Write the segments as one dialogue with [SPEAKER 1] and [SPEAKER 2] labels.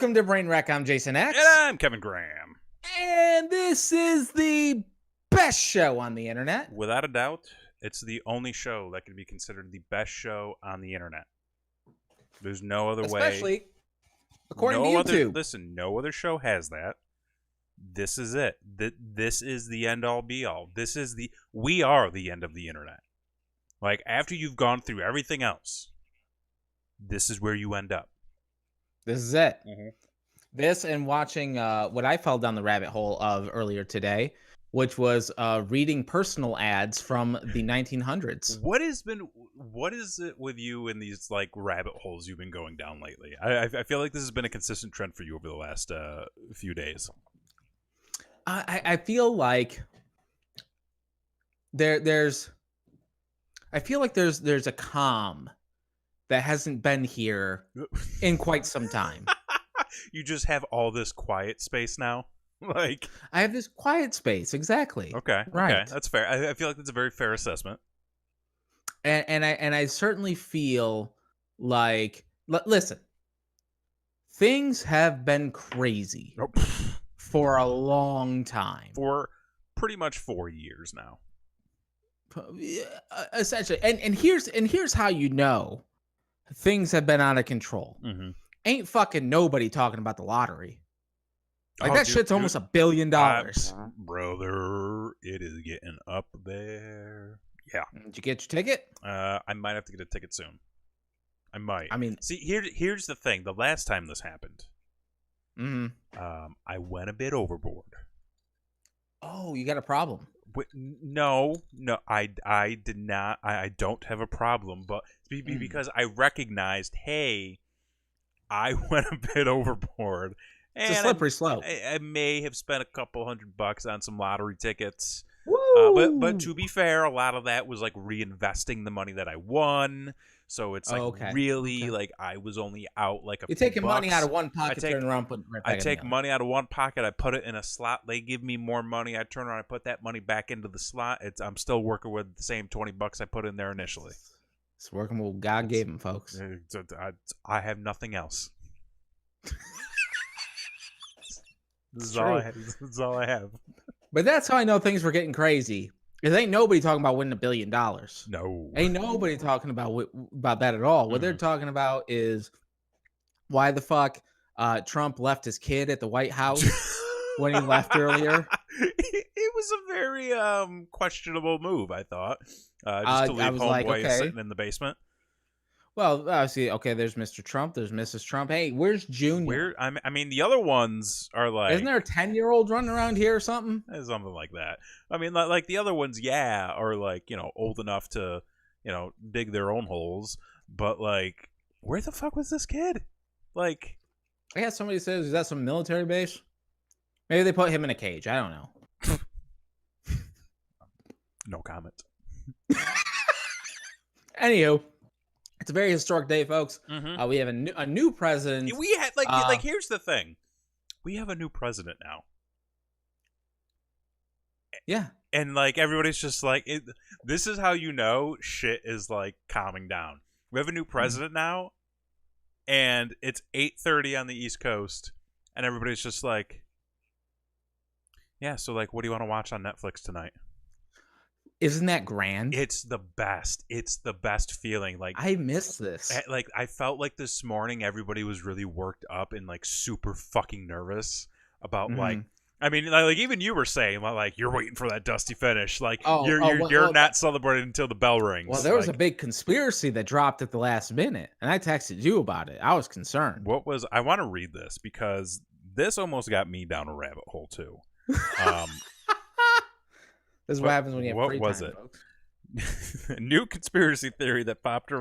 [SPEAKER 1] Welcome to Brain Wreck. I'm Jason X.
[SPEAKER 2] And I'm Kevin Graham.
[SPEAKER 1] And this is the best show on the internet.
[SPEAKER 2] Without a doubt, it's the only show that can be considered the best show on the internet. There's no other way.
[SPEAKER 1] Especially according to YouTube.
[SPEAKER 2] Listen, no other show has that. This is it. This is the end-all, be-all. We are the end of the internet. Like, after you've gone through everything else, this is where you end up.
[SPEAKER 1] This is it.
[SPEAKER 2] Mm-hmm.
[SPEAKER 1] This and watching what I fell down the rabbit hole of earlier today, which was reading personal ads from the 1900s.
[SPEAKER 2] What is it with you in these like rabbit holes you've been going down lately? I feel like this has been a consistent trend for you over the last few days.
[SPEAKER 1] I feel like there's a calm that hasn't been here in quite some time.
[SPEAKER 2] You just have all this quiet space now? Like,
[SPEAKER 1] I have this quiet space, exactly.
[SPEAKER 2] Okay,
[SPEAKER 1] right.
[SPEAKER 2] Okay, that's fair. I feel like that's a very fair assessment.
[SPEAKER 1] And I certainly feel like, listen, things have been crazy for a long time.
[SPEAKER 2] For pretty much 4 years now.
[SPEAKER 1] Essentially. And here's how you know things have been out of control.
[SPEAKER 2] Mm-hmm.
[SPEAKER 1] Ain't fucking nobody talking about the lottery. Like, shit's almost $1 billion.
[SPEAKER 2] Brother, it is getting up there. Yeah.
[SPEAKER 1] Did you get your ticket?
[SPEAKER 2] I might have to get a ticket soon. I might.
[SPEAKER 1] I mean,
[SPEAKER 2] see, here's the thing. The last time this happened, I went a bit overboard.
[SPEAKER 1] Oh, you got a problem?
[SPEAKER 2] No, I did not. I don't have a problem, but because I recognized, hey, I went a bit overboard.
[SPEAKER 1] It's a slippery slope.
[SPEAKER 2] I may have spent a couple $100 on some lottery tickets. But to be fair, a lot of that was like reinvesting the money that I won. So it's like like I was only out like
[SPEAKER 1] You're taking money out of one pocket, turn around, put it right back
[SPEAKER 2] I take money out of one pocket, I put it in a slot. They give me more money. I turn around, I put that money back into the slot. I'm still working with the same $20 I put in there initially.
[SPEAKER 1] It's working with what God gave him, folks.
[SPEAKER 2] I have nothing else. This is all I have.
[SPEAKER 1] But that's how I know things were getting crazy. Because ain't nobody talking about winning $1 billion.
[SPEAKER 2] No.
[SPEAKER 1] Ain't nobody talking about that at all. What they're talking about is why the fuck Trump left his kid at the White House when he left earlier.
[SPEAKER 2] It was a very questionable move, I thought. Just to leave homeboy sitting in the basement.
[SPEAKER 1] Well, see, okay, there's Mr. Trump, there's Mrs. Trump. Hey, where's Junior?
[SPEAKER 2] I mean, the other ones are like...
[SPEAKER 1] Isn't there a 10-year-old running around here or something?
[SPEAKER 2] Something like that. I mean, like the other ones, yeah, are like, old enough to, dig their own holes. But like, where the fuck was this kid? Like...
[SPEAKER 1] I guess somebody says, is that some military base? Maybe they put him in a cage. I don't know.
[SPEAKER 2] No comment.
[SPEAKER 1] Anywho. It's a very historic day, folks.
[SPEAKER 2] Mm-hmm.
[SPEAKER 1] We have a new president.
[SPEAKER 2] We had like here's the thing, we have a new president now.
[SPEAKER 1] Yeah,
[SPEAKER 2] and like everybody's just like, this is how you know shit is like calming down. We have a new president now, and it's 8:30 on the East Coast, and everybody's just like, yeah. So like, what do you want to watch on Netflix tonight?
[SPEAKER 1] Isn't that grand?
[SPEAKER 2] It's the best. It's the best feeling. Like,
[SPEAKER 1] I miss this.
[SPEAKER 2] Like, I felt like this morning everybody was really worked up and like super fucking nervous about like. I mean, like even you were saying like you're waiting for that dusty finish. Like you're not celebrating until the bell rings.
[SPEAKER 1] Well, there was a big conspiracy that dropped at the last minute, and I texted you about it. I was concerned.
[SPEAKER 2] I want to read this because this almost got me down a rabbit hole too.
[SPEAKER 1] This is what happens when you have free time.
[SPEAKER 2] What was it? A new conspiracy theory that popped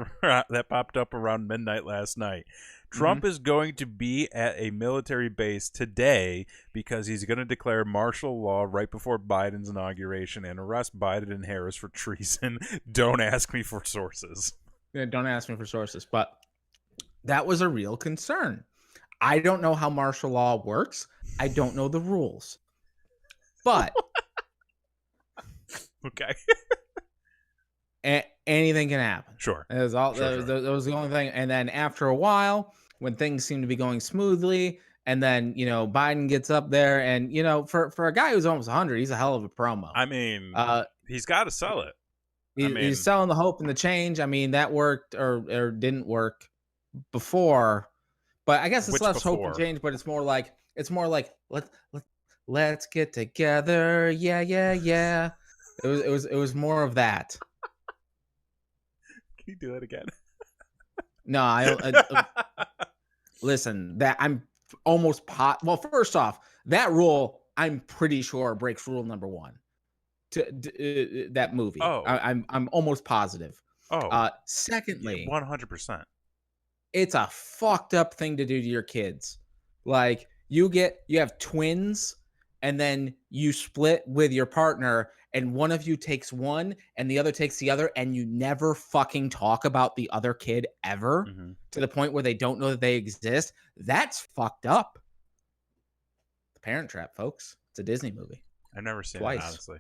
[SPEAKER 2] up around midnight last night. Trump is going to be at a military base today because he's going to declare martial law right before Biden's inauguration and arrest Biden and Harris for treason. Don't ask me for sources.
[SPEAKER 1] Yeah, don't ask me for sources. But that was a real concern. I don't know how martial law works. I don't know the rules. But...
[SPEAKER 2] Okay.
[SPEAKER 1] Anything can happen.
[SPEAKER 2] Sure.
[SPEAKER 1] That was the only thing. And then after a while, when things seemed to be going smoothly, And then, Biden gets up there and, for a guy who's almost 100, he's a hell of a promo.
[SPEAKER 2] I mean,
[SPEAKER 1] Uh,
[SPEAKER 2] he's got to sell it.
[SPEAKER 1] he's selling the hope and the change. I mean, that worked or didn't work before, but I guess it's less hope and change, but it's more like let's get together. Yeah, yeah, yeah. It was more of that.
[SPEAKER 2] Can you do that again?
[SPEAKER 1] No, listen, that I'm almost well, first off, that rule I'm pretty sure breaks rule number 1 to that movie.
[SPEAKER 2] Oh.
[SPEAKER 1] I'm almost positive.
[SPEAKER 2] Oh.
[SPEAKER 1] Secondly,
[SPEAKER 2] 100%.
[SPEAKER 1] It's a fucked up thing to do to your kids. Like you have twins and then you split with your partner and one of you takes one and the other takes the other and you never fucking talk about the other kid ever to the point where they don't know that they exist. That's fucked up. The Parent Trap, folks. It's a Disney movie.
[SPEAKER 2] I've never seen it, honestly.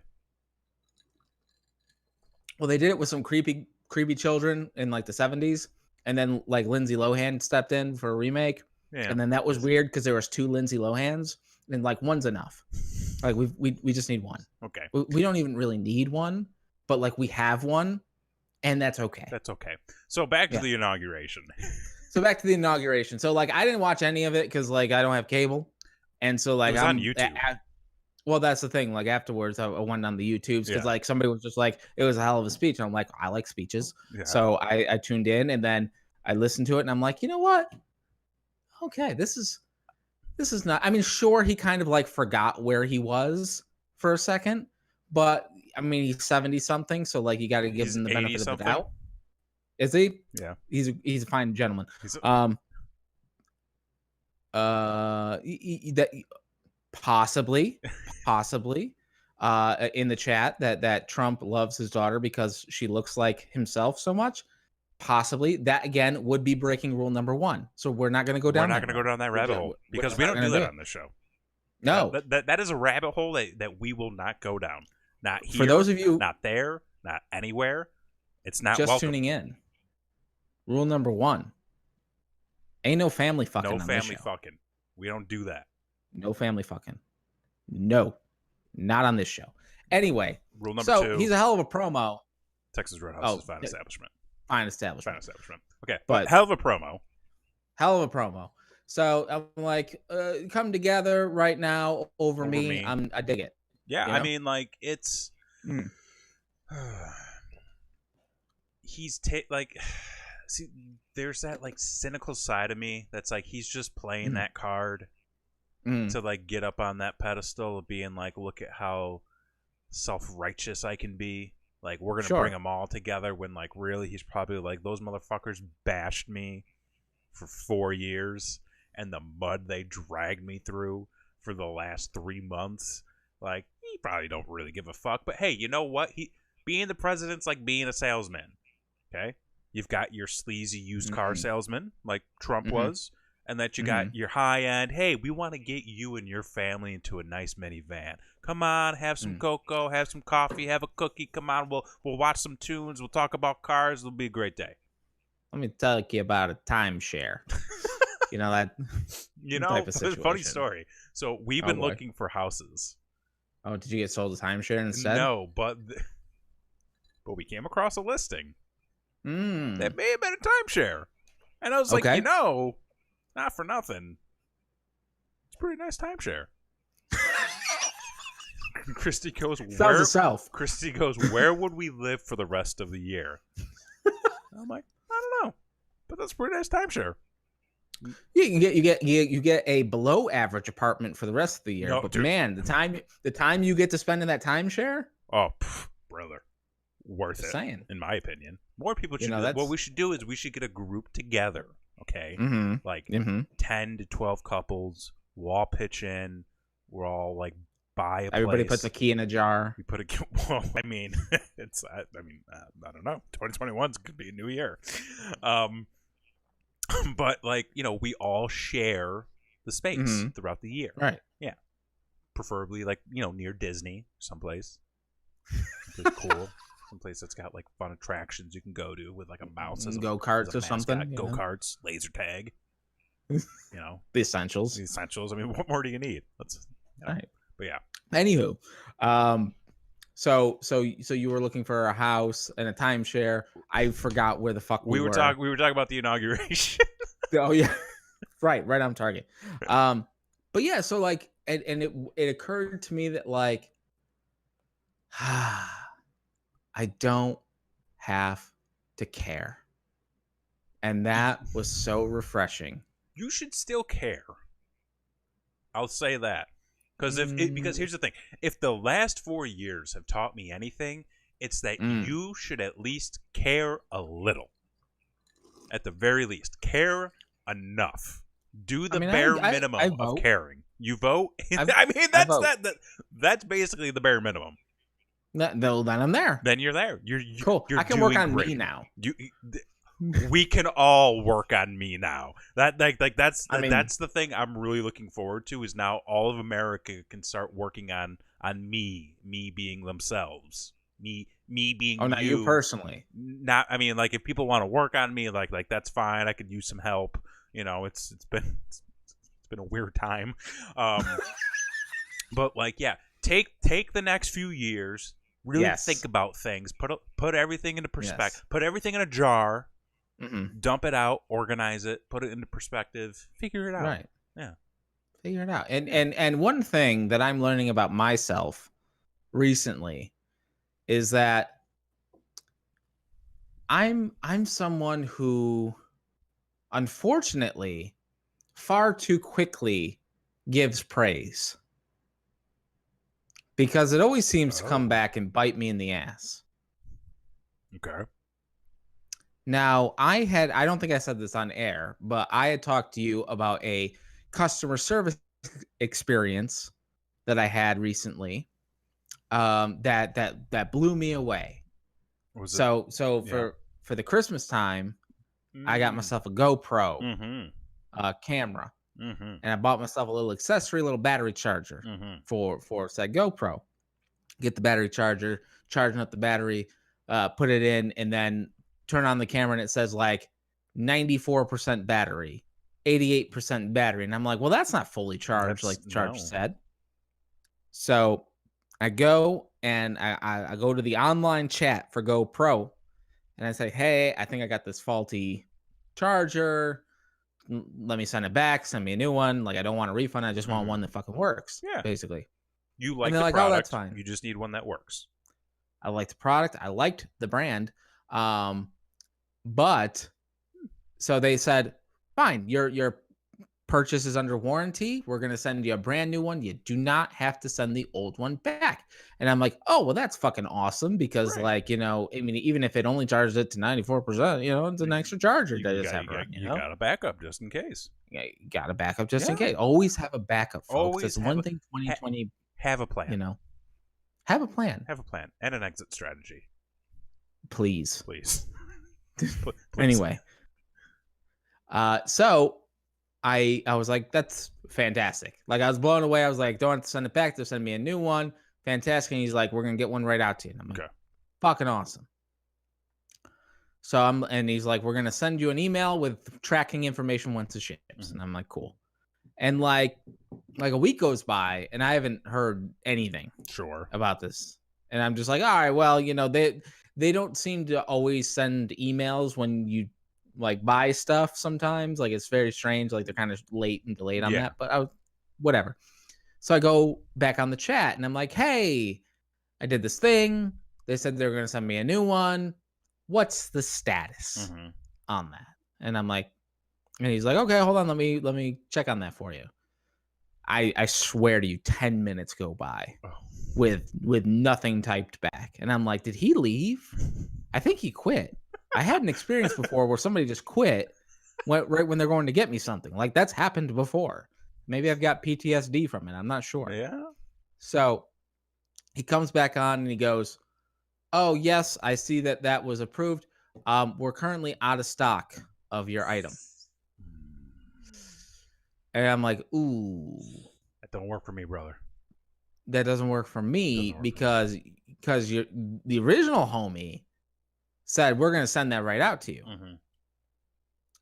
[SPEAKER 1] Well, they did it with some creepy children in like the 70s. And then like Lindsay Lohan stepped in for a remake. Yeah. And then that was weird because there was 2 Lindsay Lohans and like one's enough. Like we just need one.
[SPEAKER 2] Okay.
[SPEAKER 1] We don't even really need one, but like we have one and that's okay.
[SPEAKER 2] That's okay. So back to the inauguration.
[SPEAKER 1] So like I didn't watch any of it because like I don't have cable. And so like
[SPEAKER 2] I'm on YouTube.
[SPEAKER 1] Well, that's the thing. Like afterwards, I went on the YouTubes because like somebody was just like, it was a hell of a speech. And I'm like, I like speeches. Yeah. So I tuned in and then I listened to it and I'm like, you know what? Okay, this is not. I mean, sure, he kind of like forgot where he was for a second, but I mean, he's 70 something, so like you got to give him the benefit of the doubt. Is he?
[SPEAKER 2] Yeah,
[SPEAKER 1] he's a fine gentleman. Possibly in the chat that Trump loves his daughter because she looks like himself so much. Possibly that again would be breaking rule number 1. So we're not going to go down.
[SPEAKER 2] We're not going to go down that rabbit hole because we don't do that on this show.
[SPEAKER 1] No,
[SPEAKER 2] that is a rabbit hole that we will not go down. Not here.
[SPEAKER 1] For those of you,
[SPEAKER 2] not there, not anywhere. It's not
[SPEAKER 1] just
[SPEAKER 2] welcome.
[SPEAKER 1] Tuning in. Rule number 1: ain't no family fucking.
[SPEAKER 2] No family fucking. We don't do that.
[SPEAKER 1] No family fucking. No, not on this show. Anyway,
[SPEAKER 2] rule number 2.
[SPEAKER 1] So he's a hell of a promo.
[SPEAKER 2] Texas Roadhouse is fine establishment.
[SPEAKER 1] Fine establishment.
[SPEAKER 2] Okay, but hell of a promo.
[SPEAKER 1] So I'm like, come together right now over me. I dig it.
[SPEAKER 2] Yeah, I mean, like it's. He's see, there's that like cynical side of me that's like he's just playing that card to like get up on that pedestal of being like, look at how self-righteous I can be. Like, we're going to bring them all together when, like, really, he's probably like, those motherfuckers bashed me for 4 years and the mud they dragged me through for the last 3 months. Like, he probably don't really give a fuck. But, hey, you know what? Being the president's like being a salesman, okay? You've got your sleazy used car salesman, like Trump was, and that you got your high-end, hey, we want to get you and your family into a nice minivan. Come on, have some cocoa, have some coffee, have a cookie. Come on, we'll watch some tunes. We'll talk about cars. It'll be a great day.
[SPEAKER 1] Let me tell you about a timeshare. Type of situation.
[SPEAKER 2] Funny story. So we've been looking for houses.
[SPEAKER 1] Oh, did you get sold a timeshare instead?
[SPEAKER 2] No, but we came across a listing that may have been a timeshare, and I was like, not for nothing. It's a pretty nice timeshare. Christy goes, Christy goes, where would we live for the rest of the year? I'm like, I don't know, but that's a pretty nice timeshare.
[SPEAKER 1] You get a below average apartment for the rest of the year. But dude, man, the time you get to spend in that timeshare,
[SPEAKER 2] brother, worth it.
[SPEAKER 1] Saying.
[SPEAKER 2] In my opinion, more people should. What we should do is we should get a group together. Okay, like 10 to 12 couples. We'll all pitch in. We're all like buy a place.
[SPEAKER 1] Everybody puts a key in a jar.
[SPEAKER 2] We put a. Well, I mean, it's. I don't know. 2021 could be a new year. But like, we all share the space throughout the year.
[SPEAKER 1] Right.
[SPEAKER 2] Yeah. Preferably like, near Disney, someplace. Cool. Someplace that's got like fun attractions you can go to with like a mouse as
[SPEAKER 1] go-karts or something.
[SPEAKER 2] Go-karts, laser tag. You know,
[SPEAKER 1] The essentials.
[SPEAKER 2] the essentials. I mean, what more do you need? Let's, you know,
[SPEAKER 1] Right.
[SPEAKER 2] but yeah.
[SPEAKER 1] Anywho, so you were looking for a house and a timeshare. I forgot where the fuck we were.
[SPEAKER 2] We were talking about the inauguration.
[SPEAKER 1] Oh yeah, right on target. But yeah, so like, and it occurred to me that like, I don't have to care, and that was so refreshing.
[SPEAKER 2] You should still care. I'll say that. Because here's the thing. If the last 4 years have taught me anything, it's that you should at least care a little. At the very least, care enough. Do the bare minimum of caring. You vote? I mean, that's basically the bare minimum.
[SPEAKER 1] No, then I'm there.
[SPEAKER 2] Then you're there. You're
[SPEAKER 1] cool.
[SPEAKER 2] You're
[SPEAKER 1] I can work on
[SPEAKER 2] great.
[SPEAKER 1] me now.
[SPEAKER 2] We can all work on me now. That's the thing I'm really looking forward to, is now all of America can start working on me being themselves, me being
[SPEAKER 1] not you personally.
[SPEAKER 2] Not, I mean, like, if people want to work on me, like that's fine. I could use some help. You know, it's been a weird time, but like, yeah, take the next few years, really think about things, put everything into perspective, put everything in a jar. Dump it out, organize it, put it into perspective, figure it out.
[SPEAKER 1] Right.
[SPEAKER 2] Yeah.
[SPEAKER 1] Figure it out. And one thing that I'm learning about myself recently is that I'm someone who, unfortunately, far too quickly gives praise, because it always seems to come back and bite me in the ass.
[SPEAKER 2] Okay.
[SPEAKER 1] Now, I don't think I said this on air, but I had talked to you about a customer service experience that I had recently, that blew me away. So for the Christmas time, I got myself a GoPro camera, and I bought myself a little accessory, a little battery charger for said GoPro. Get the battery charger, charging up the battery, put it in, and then turn on the camera, and it says like 94% battery, 88% battery. And I'm like, well, that's not fully charged like the charger said. So I go and I go to the online chat for GoPro, and I say, hey, I think I got this faulty charger. Let me send it back. Send me a new one. Like, I don't want a refund. I just want one that fucking works.
[SPEAKER 2] Yeah.
[SPEAKER 1] Basically.
[SPEAKER 2] You like the product. Oh, that's fine. You just need one that works.
[SPEAKER 1] I liked the product. I liked the brand. But so they said, fine, your purchase is under warranty. We're going to send you a brand new one. You do not have to send the old one back. And I'm like, oh, well, that's fucking awesome, because like, you know, I mean, even if it only charges it to 94%, you know, it's an extra charger that just have run,
[SPEAKER 2] you got a backup just in case.
[SPEAKER 1] Yeah, you got a backup just in case. Always have a backup, folks.
[SPEAKER 2] Always
[SPEAKER 1] that's one thing 2020.
[SPEAKER 2] Have a plan.
[SPEAKER 1] You know, have a plan.
[SPEAKER 2] Have a plan and an exit strategy.
[SPEAKER 1] Please.
[SPEAKER 2] Please.
[SPEAKER 1] Anyway, so I was like, that's fantastic. Like, I was blown away. I was like, don't have to send it back. They'll send me a new one. Fantastic. And he's like, we're gonna get one right out to you. And I'm like, fucking awesome. So and he's like, we're gonna send you an email with tracking information once it ships. And I'm like, cool. And like a week goes by, and I haven't heard anything about this. And I'm just like, all right, well, you know, they don't seem to always send emails when you like buy stuff sometimes. Like, it's very strange. Like, they're kind of late and delayed on that, but whatever. So I go back on the chat, and I'm like, hey, I did this thing. They said they were going to send me a new one. What's the status on that? And I'm like, and he's like, okay, hold on. Let me check on that for you. I swear to you, 10 minutes go by with nothing typed back. And I'm like, did he leave? I think he quit. I had an experience before where somebody just quit right when they're going to get me something. Like, that's happened before. Maybe I've got PTSD from it. I'm not sure.
[SPEAKER 2] Yeah.
[SPEAKER 1] So he comes back on and he goes, oh, yes, I see that was approved. We're currently out of stock of your item. And I'm like, ooh.
[SPEAKER 2] That don't work for me, brother.
[SPEAKER 1] That doesn't work for me because the original homie said, we're going to send that right out to you.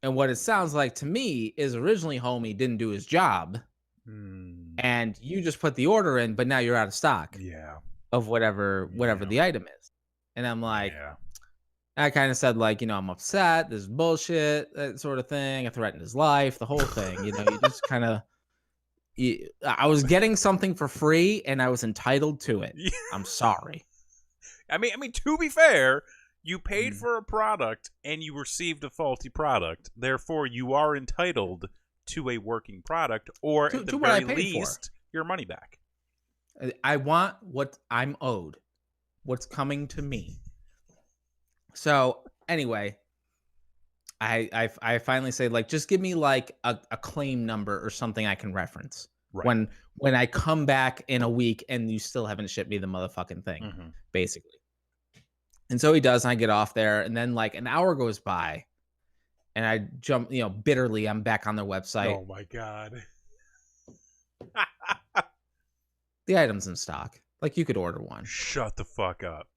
[SPEAKER 1] And what it sounds like to me is originally homie didn't do his job and you just put the order in, but now you're out of stock
[SPEAKER 2] Yeah.
[SPEAKER 1] of whatever the item is. And I'm like, I kind of said, like, I'm upset. This is bullshit, that sort of thing. I threatened his life, the whole thing. You just kind of. I was getting something for free, and I was entitled to it. I'm sorry.
[SPEAKER 2] I mean, to be fair, you paid for a product and you received a faulty product. Therefore, you are entitled to a working product, or at the very least, your money back.
[SPEAKER 1] I want what I'm owed, what's coming to me. So anyway, I finally say, like, just give me like a claim number or something I can reference when I come back in a week and you still haven't shipped me the motherfucking thing, basically. And so he does, and I get off there, and then like an hour goes by, and I jump, bitterly, I'm back on their website.
[SPEAKER 2] Oh my God.
[SPEAKER 1] The item's in stock. Like, you could order one.
[SPEAKER 2] Shut the fuck up.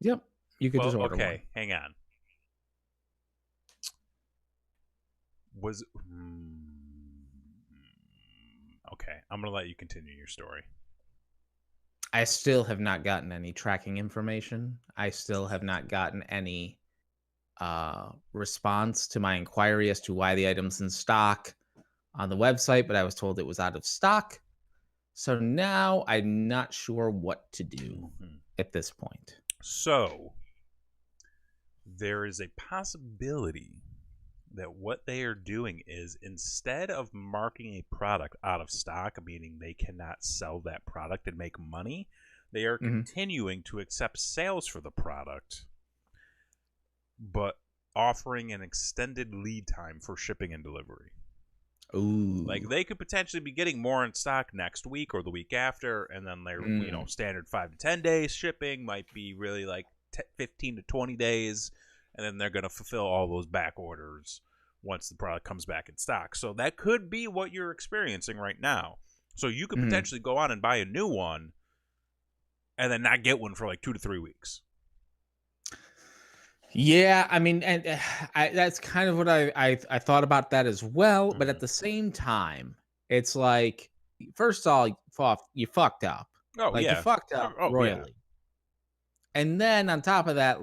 [SPEAKER 1] Yep. You could just order one.
[SPEAKER 2] Okay, hang on. Okay, I'm going to let you continue your story.
[SPEAKER 1] I still have not gotten any tracking information. I still have not gotten any response to my inquiry as to why the item's in stock on the website, but I was told it was out of stock. So now I'm not sure what to do at this point.
[SPEAKER 2] So there is a possibility that what they are doing is, instead of marking a product out of stock, meaning they cannot sell that product and make money, they are continuing to accept sales for the product, but offering an extended lead time for shipping and delivery.
[SPEAKER 1] Ooh.
[SPEAKER 2] Like, they could potentially be getting more in stock next week or the week after, and then their standard 5 to 10 days shipping might be really like 15 to 20 days, and then they're going to fulfill all those back orders once the product comes back in stock. So that could be what you're experiencing right now. So you could potentially go on and buy a new one and then not get one for like 2 to 3 weeks.
[SPEAKER 1] Yeah, I mean, and that's kind of what I thought about that as well. But at the same time, it's like, first of all, you fucked up.
[SPEAKER 2] Oh,
[SPEAKER 1] like,
[SPEAKER 2] yeah.
[SPEAKER 1] You fucked up royally. Yeah. And then on top of that,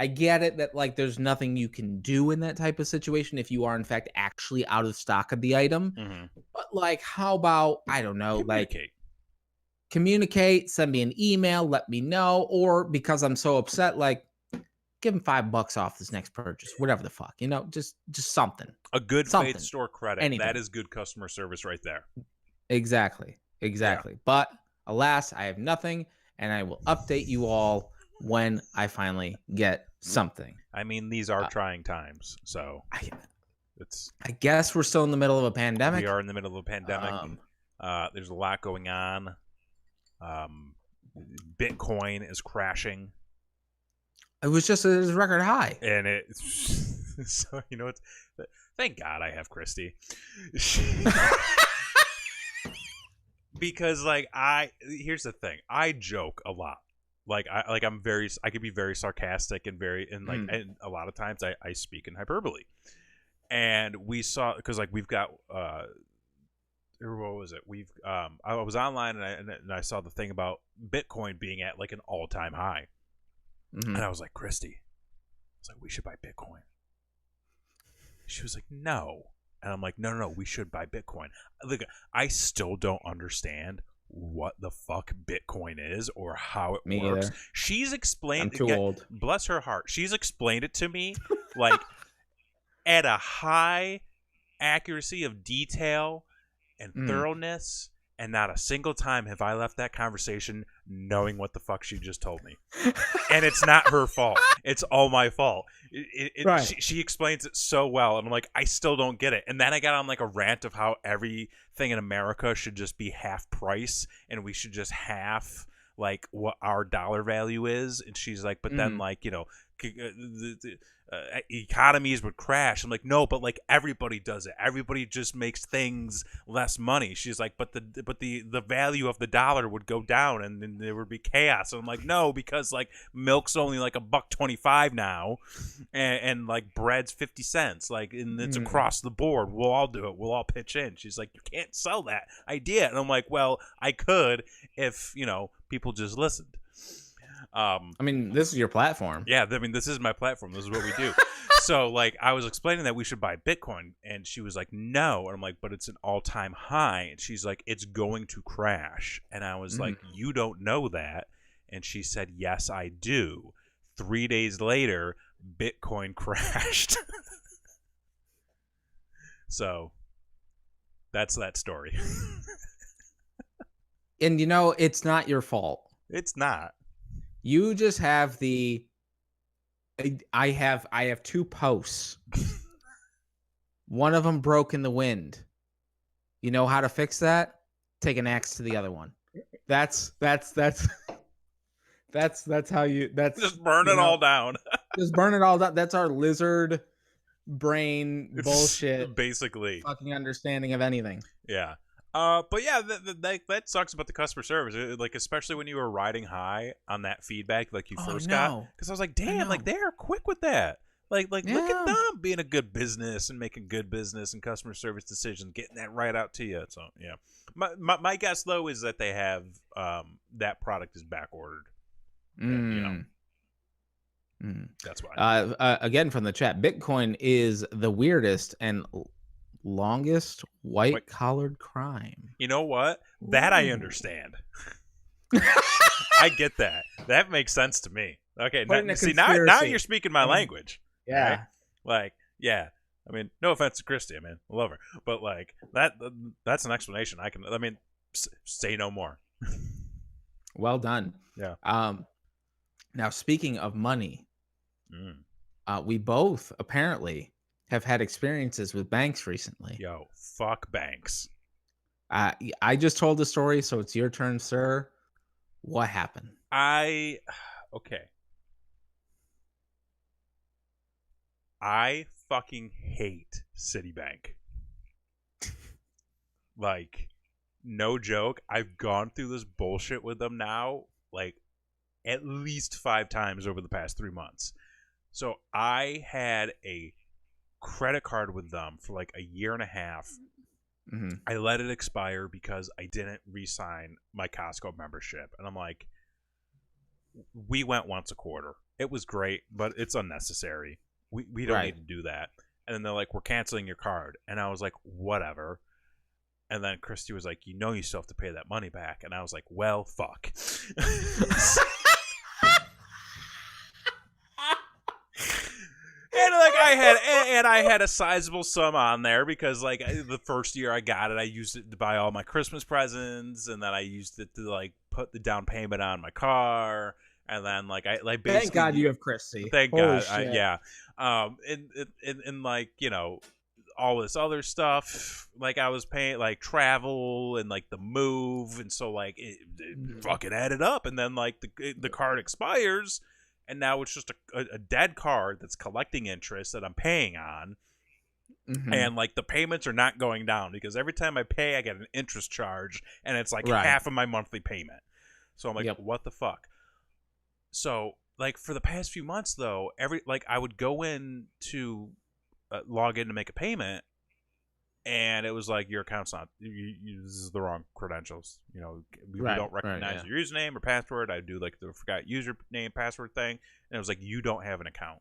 [SPEAKER 1] I get it that, like, there's nothing you can do in that type of situation if you are, in fact, actually out of stock of the item. But, like, how about, I don't know, communicate, send me an email, let me know, or because I'm so upset, like, give him $5 off this next purchase, whatever the fuck, just something.
[SPEAKER 2] A good faith store credit.
[SPEAKER 1] Anything.
[SPEAKER 2] That is good customer service right there.
[SPEAKER 1] Exactly. Yeah. But alas, I have nothing, and I will update you all when I finally get something.
[SPEAKER 2] I mean, these are trying times, so
[SPEAKER 1] I guess we're still in the middle of a pandemic.
[SPEAKER 2] We are in the middle of a pandemic. There's a lot going on. Bitcoin is crashing.
[SPEAKER 1] It was just a record high,
[SPEAKER 2] and so thank God I have Christy. Because here's the thing, I joke a lot. I could be very sarcastic and and a lot of times I speak in hyperbole. And we saw, because we've got what was it? I was online and I saw the thing about Bitcoin being at like an all-time high. And I was like, Christy, we should buy Bitcoin. She was like, no. And I'm like, no, we should buy Bitcoin. Look, I still don't understand what the fuck Bitcoin is or how it works.
[SPEAKER 1] Either.
[SPEAKER 2] She's explained.
[SPEAKER 1] I'm too old.
[SPEAKER 2] Bless her heart. She's explained it to me like at a high accuracy of detail and thoroughness. And not a single time have I left that conversation knowing what the fuck she just told me. And it's not her fault. It's all my fault.
[SPEAKER 1] Right.
[SPEAKER 2] She explains it so well. And I'm like, I still don't get it. And then I got on like a rant of how everything in America should just be half price. And we should just half like what our dollar value is. And she's like, but then economies would crash. I'm like, no, but like everybody does it. Everybody just makes things less money. She's like, but the value of the dollar would go down, and then there would be chaos. And I'm like, no, because like milk's only like $1.25 now, and like bread's 50 cents. Like, and it's across the board. We'll all do it. We'll all pitch in. She's like, you can't sell that idea. And I'm like, well, I could if people just listened.
[SPEAKER 1] I mean, this is your platform.
[SPEAKER 2] Yeah, I mean, this is my platform. This is what we do. So, like, I was explaining that we should buy Bitcoin, and she was like, no. And I'm like, but it's an all-time high. And she's like, it's going to crash. And I was like, you don't know that. And she said, yes, I do. 3 days later, Bitcoin crashed. So, that's that story.
[SPEAKER 1] And, it's not your fault.
[SPEAKER 2] It's not.
[SPEAKER 1] You just have I have 2 posts. One of them broke in the wind. You know how to fix that? Take an axe to the other one. That's how you. That's
[SPEAKER 2] just burn it all down.
[SPEAKER 1] Just burn it all down. That's our lizard brain bullshit.
[SPEAKER 2] Basically,
[SPEAKER 1] fucking understanding of anything.
[SPEAKER 2] Yeah. But yeah, that sucks about the customer service. Like, especially when you were riding high on that feedback, like you first got, because I was like, damn, like they're quick with that. Like look at them being a good business and making good business and customer service decisions, getting that right out to you. So yeah, my guess though is that they have that product is back ordered. That's why.
[SPEAKER 1] Again from the chat, Bitcoin is the weirdest and longest white-collared crime.
[SPEAKER 2] You know what? That I understand. I get that. That makes sense to me. Okay, now you're speaking my language.
[SPEAKER 1] Yeah.
[SPEAKER 2] Right? Like, yeah. I mean, no offense to Christy, I mean, I love her, but like that's an explanation. Say no more.
[SPEAKER 1] Well done.
[SPEAKER 2] Yeah.
[SPEAKER 1] Now speaking of money, we both apparently have had experiences with banks recently.
[SPEAKER 2] Yo, fuck banks.
[SPEAKER 1] I just told the story, so it's your turn, sir. What happened?
[SPEAKER 2] Okay. I fucking hate Citibank. Like, no joke. I've gone through this bullshit with them now, like, at least 5 times over the past 3 months. So I had a credit card with them for like a year and a half. I let it expire because I didn't re-sign my Costco membership, and I'm like, we went once a quarter. It was great, but it's unnecessary. We don't need to do that. And then they're like, we're canceling your card, and I was like, whatever. And then Christy was like, you still have to pay that money back, and I was like, well, fuck. And like I had a sizable sum on there because like the first year I got it, I used it to buy all my Christmas presents, and then I used it to like put the down payment on my car, and then like I like basically.
[SPEAKER 1] Thank God you have Christy.
[SPEAKER 2] Thank God, yeah. And like all this other stuff, like I was paying like travel and like the move, and so like it fucking added up, and then like the card expires. And now it's just a dead card that's collecting interest that I'm paying on. And, like, the payments are not going down because every time I pay, I get an interest charge. And it's, like, half of my monthly payment. So I'm like, what the fuck? So, like, for the past few months, though, I would go in to log in to make a payment. And it was like, your account's not, this is the wrong credentials. We don't recognize your username or password. I do like the forgot username, password thing. And it was like, you don't have an account.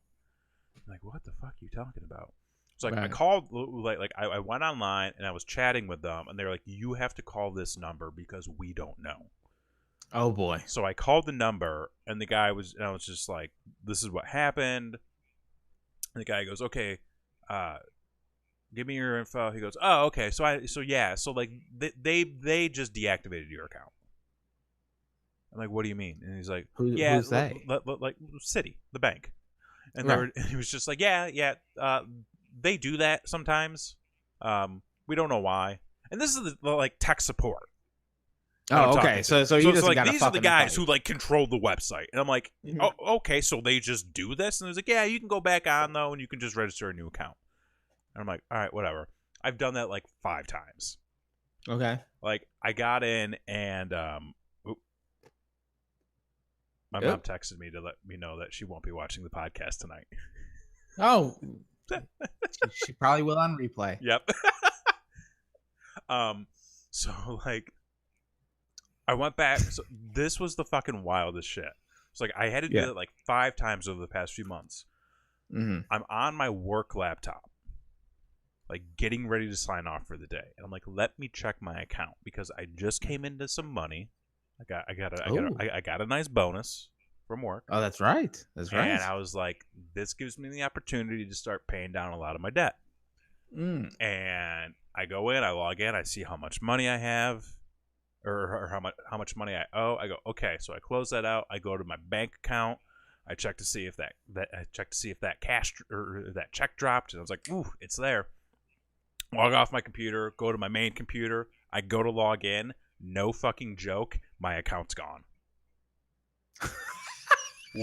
[SPEAKER 2] I'm like, what the fuck are you talking about? So like I called, like I went online and I was chatting with them. And they're like, you have to call this number because we don't know.
[SPEAKER 1] Oh, boy.
[SPEAKER 2] So I called the number and I was just like, this is what happened. And the guy goes, okay, give me your info. He goes, oh, okay. So like they just deactivated your account. I'm like, what do you mean? And he's like,
[SPEAKER 1] who's they?
[SPEAKER 2] Like Citi, the bank. And he was just like, yeah, they do that sometimes. We don't know why. And this is the like tech support.
[SPEAKER 1] Oh, okay. So he
[SPEAKER 2] it's
[SPEAKER 1] doesn't
[SPEAKER 2] like
[SPEAKER 1] got
[SPEAKER 2] these are the guys who like control the website, and I'm like, oh, okay, so they just do this, and he's like, yeah, you can go back on though, and you can just register a new account. And I'm like, all right, whatever. I've done that like 5 times.
[SPEAKER 1] Okay.
[SPEAKER 2] Like I got in, and my mom texted me to let me know that she won't be watching the podcast tonight.
[SPEAKER 1] Oh, she probably will on replay.
[SPEAKER 2] Yep. So like I went back. So this was the fucking wildest shit. It's like I had to do it like 5 times over the past few months.
[SPEAKER 1] Mm-hmm.
[SPEAKER 2] I'm on my work laptop, like getting ready to sign off for the day, and I'm like, let me check my account because I just came into some money. I got a nice bonus from work.
[SPEAKER 1] Oh, that's right. That's right.
[SPEAKER 2] And I was like, this gives me the opportunity to start paying down a lot of my debt. And I go in, I log in, I see how much money I have, or how much money I owe. I go, okay, so I close that out. I go to my bank account. I check to see if that cash or that check dropped, and I was like, ooh, it's there. Log off my computer, go to my main computer. I go to log in. No fucking joke, my account's gone.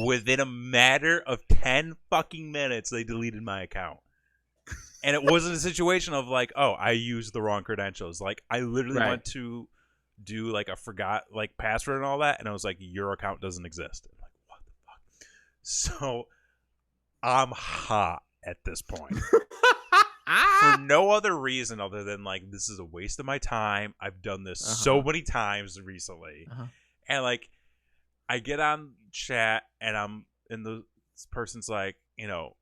[SPEAKER 2] Within a matter of 10 fucking minutes, they deleted my account. And it wasn't a situation of like, oh, I used the wrong credentials. Like, I literally went to do like a forgot like password and all that, and I was like, your account doesn't exist. I'm like, what the fuck? So I'm hot at this point. For no other reason other than like, this is a waste of my time. I've done this so many times recently. And like, I get on chat and this person's like, you know,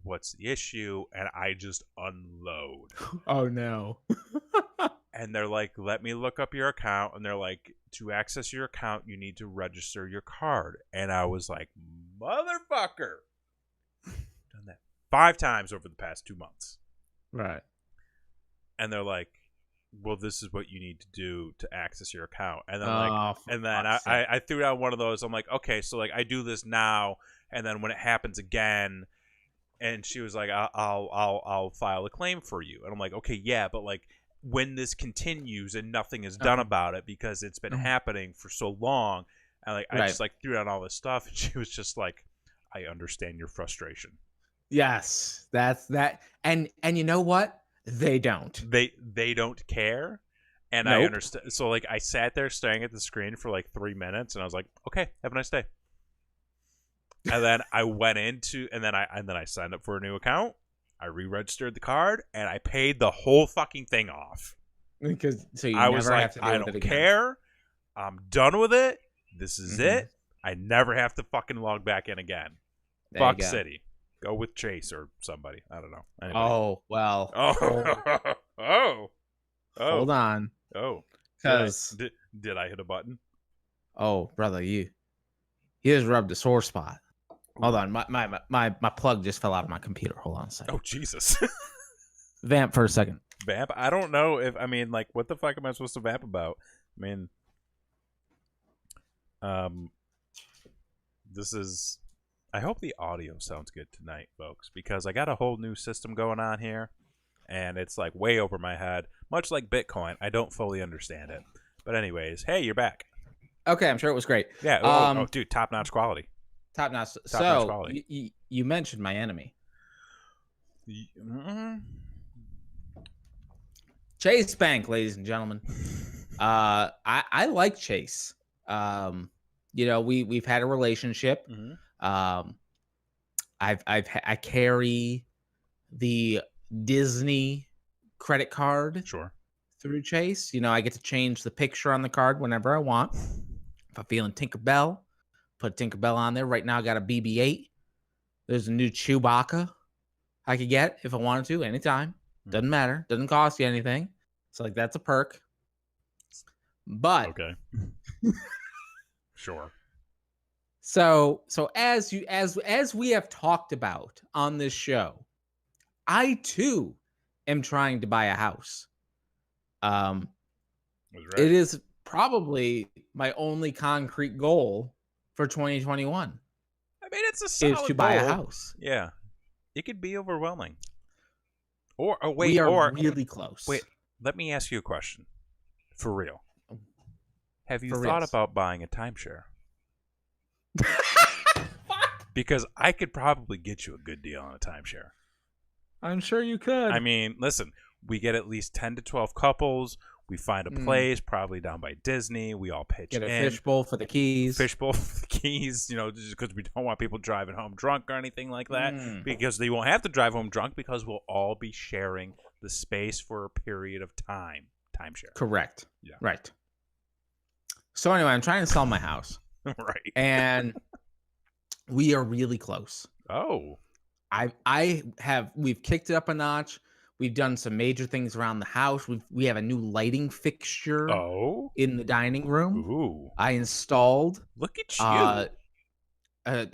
[SPEAKER 2] what's the issue? And I just unload.
[SPEAKER 1] Oh no.
[SPEAKER 2] And they're like, let me look up your account. And they're like, to access your account, you need to register your card. And I was like, motherfucker. Done that 5 times over the past 2 months.
[SPEAKER 1] Right.
[SPEAKER 2] And they're like, well, this is what you need to do to access your account. And then I threw out one of those. I'm like, okay, so like I do this now, and then when it happens again, and she was like, I'll file a claim for you. And I'm like, okay, yeah, but like when this continues and nothing is done about it because it's been happening for so long, and like I just like threw out all this stuff, and she was just like, I understand your frustration.
[SPEAKER 1] Yes, that's that. And you know what? They don't.
[SPEAKER 2] They don't care. And I understand. So like I sat there staring at the screen for like 3 minutes, and I was like, okay, have a nice day. And then I went into and then I signed up for a new account. I re-registered the card, and I paid the whole fucking thing off.
[SPEAKER 1] Because so you
[SPEAKER 2] I
[SPEAKER 1] never
[SPEAKER 2] was
[SPEAKER 1] have
[SPEAKER 2] like,
[SPEAKER 1] to deal
[SPEAKER 2] I
[SPEAKER 1] with
[SPEAKER 2] don't
[SPEAKER 1] it again.
[SPEAKER 2] care. I'm done with it. This is it. I never have to fucking log back in again.
[SPEAKER 1] There
[SPEAKER 2] Fuck
[SPEAKER 1] you go.
[SPEAKER 2] City. Go with Chase or somebody. I don't know. Anyway.
[SPEAKER 1] Oh well.
[SPEAKER 2] Oh.
[SPEAKER 1] Hold on.
[SPEAKER 2] Oh.
[SPEAKER 1] Because
[SPEAKER 2] did I hit a button?
[SPEAKER 1] Oh, brother, you just rubbed a sore spot. Hold on, my plug just fell out of my computer. Hold on a second.
[SPEAKER 2] Oh Jesus.
[SPEAKER 1] Vamp for a second.
[SPEAKER 2] Vamp? I don't know if like what the fuck am I supposed to vamp about? I mean, this is. I hope the audio sounds good tonight, folks, because I got a whole new system going on here, and it's like way over my head. Much like Bitcoin, I don't fully understand it. But anyways, hey, you're back.
[SPEAKER 1] Okay, I'm sure it was great.
[SPEAKER 2] Yeah. Dude, top-notch quality.
[SPEAKER 1] Top-notch.
[SPEAKER 2] Top-notch quality.
[SPEAKER 1] You mentioned my enemy. Chase Bank, ladies and gentlemen. I like Chase. You know, we've had a relationship. I carry the Disney credit card through Chase. You know, I get to change the picture on the card whenever I want. If I'm feeling Tinkerbell, put Tinkerbell on there. Right now, I got a BB-8. There's a new Chewbacca I could get if I wanted to anytime. Doesn't matter. Doesn't cost you anything. So like that's a perk. But
[SPEAKER 2] okay. Sure.
[SPEAKER 1] So as we have talked about on this show, I too am trying to buy a house. It is probably my only concrete goal for 2021.
[SPEAKER 2] I mean, it's a solid
[SPEAKER 1] is to buy a house.
[SPEAKER 2] Yeah, it could be overwhelming. We are really close. Wait, let me ask you a question. For real. Have you
[SPEAKER 1] For
[SPEAKER 2] thought
[SPEAKER 1] reals.
[SPEAKER 2] about buying a timeshare? Because I could probably get you a good deal on a timeshare.
[SPEAKER 1] I'm sure you could.
[SPEAKER 2] I mean, listen, we get at least 10 to 12 couples. We find a place, probably down by Disney. We all pitch
[SPEAKER 1] Get a
[SPEAKER 2] in.
[SPEAKER 1] fishbowl for the keys.
[SPEAKER 2] Fishbowl for the keys, just because we don't want people driving home drunk or anything like that. Because they won't have to drive home drunk because we'll all be sharing the space for a period of time. Timeshare.
[SPEAKER 1] Correct.
[SPEAKER 2] Yeah.
[SPEAKER 1] Right. So anyway, I'm trying to sell my house.
[SPEAKER 2] Right.
[SPEAKER 1] And we are really close.
[SPEAKER 2] Oh.
[SPEAKER 1] We've kicked it up a notch. We've done some major things around the house. We have a new lighting fixture in the dining room.
[SPEAKER 2] Ooh.
[SPEAKER 1] I installed.
[SPEAKER 2] Look at you.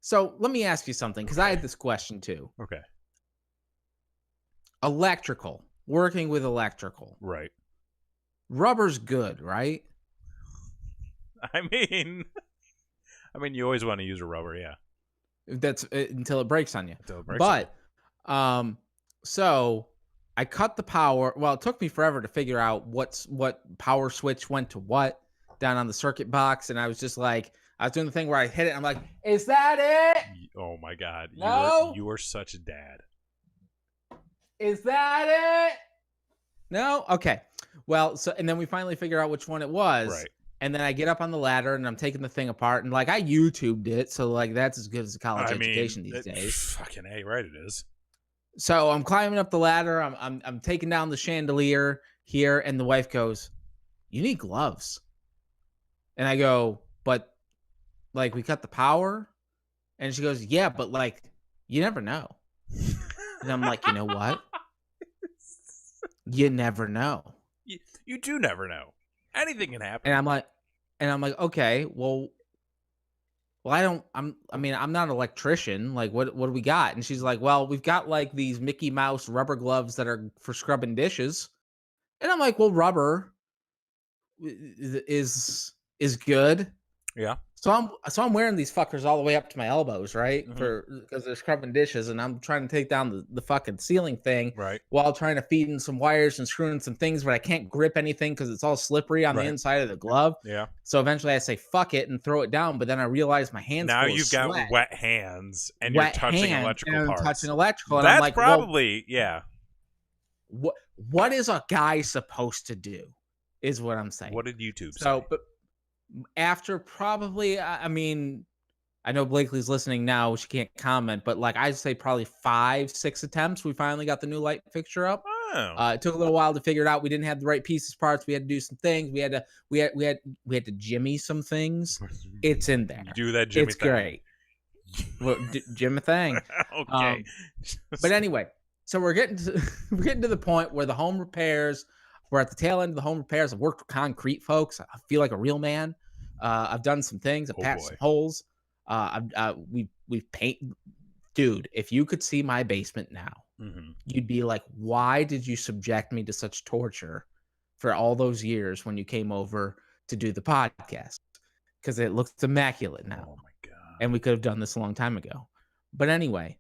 [SPEAKER 1] So let me ask you something, because I had this question too.
[SPEAKER 2] Okay.
[SPEAKER 1] Electrical. Working with electrical.
[SPEAKER 2] Right.
[SPEAKER 1] Rubber's good, right?
[SPEAKER 2] I mean, you always want to use a rubber, yeah.
[SPEAKER 1] That's until it breaks on you.
[SPEAKER 2] Until it breaks on
[SPEAKER 1] you. So I cut the power. Well, it took me forever to figure out what power switch went to what down on the circuit box, and I was just like, I was doing the thing where I hit it. I'm like, is that it?
[SPEAKER 2] Oh my God!
[SPEAKER 1] No.
[SPEAKER 2] You are such a dad.
[SPEAKER 1] Is that it? No. Okay. Well, and then we finally figure out which one it was.
[SPEAKER 2] Right.
[SPEAKER 1] And then I get up on the ladder and I'm taking the thing apart, and like I YouTubed it, so like that's as good as a college education these days.
[SPEAKER 2] Fucking A, right? It is.
[SPEAKER 1] So I'm climbing up the ladder. I'm taking down the chandelier here, and the wife goes, "You need gloves." And I go, "But like we cut the power," and she goes, "Yeah, but like you never know." And I'm like, you know what? You never know.
[SPEAKER 2] You do never know. Anything can happen.
[SPEAKER 1] And I'm like, okay, well, I'm not an electrician. Like, what do we got? And she's like, well, we've got like these Mickey Mouse rubber gloves that are for scrubbing dishes. And I'm like, well, rubber is good.
[SPEAKER 2] Yeah.
[SPEAKER 1] So I'm wearing these fuckers all the way up to my elbows, right? Because they're scrubbing dishes, and I'm trying to take down the fucking ceiling thing,
[SPEAKER 2] right,
[SPEAKER 1] while trying to feed in some wires and screw in some things, but I can't grip anything because it's all slippery on the inside of the glove.
[SPEAKER 2] Yeah.
[SPEAKER 1] So eventually I say fuck it and throw it down, but then I realize my hands.
[SPEAKER 2] Now you've got wet hands and you're touching electrical parts.
[SPEAKER 1] Touching electrical, and
[SPEAKER 2] that's
[SPEAKER 1] I'm like,
[SPEAKER 2] probably yeah.
[SPEAKER 1] What is a guy supposed to do? Is what I'm saying.
[SPEAKER 2] What did YouTube say?
[SPEAKER 1] So, but after probably, I mean, I know Blakely's listening now. She can't comment, but like I'd say probably 5-6 attempts, we finally got the new light fixture up.
[SPEAKER 2] Oh.
[SPEAKER 1] It took a little while to figure it out. We didn't have the right pieces, parts. We had to do some things. We had to jimmy some things. It's in there.
[SPEAKER 2] You do that jimmy
[SPEAKER 1] it's
[SPEAKER 2] thing.
[SPEAKER 1] Great. Well, jimmy thing.
[SPEAKER 2] Okay.
[SPEAKER 1] But anyway, so we're getting to the point where the home repairs. We're at the tail end of the home repairs. I've worked with concrete, folks. I feel like a real man. I've done some things. I've patched some holes. We've painted. Dude, if you could see my basement now, you'd be like, why did you subject me to such torture for all those years when you came over to do the podcast? Because it looks immaculate now.
[SPEAKER 2] Oh my God.
[SPEAKER 1] And we could have done this a long time ago. But anyway,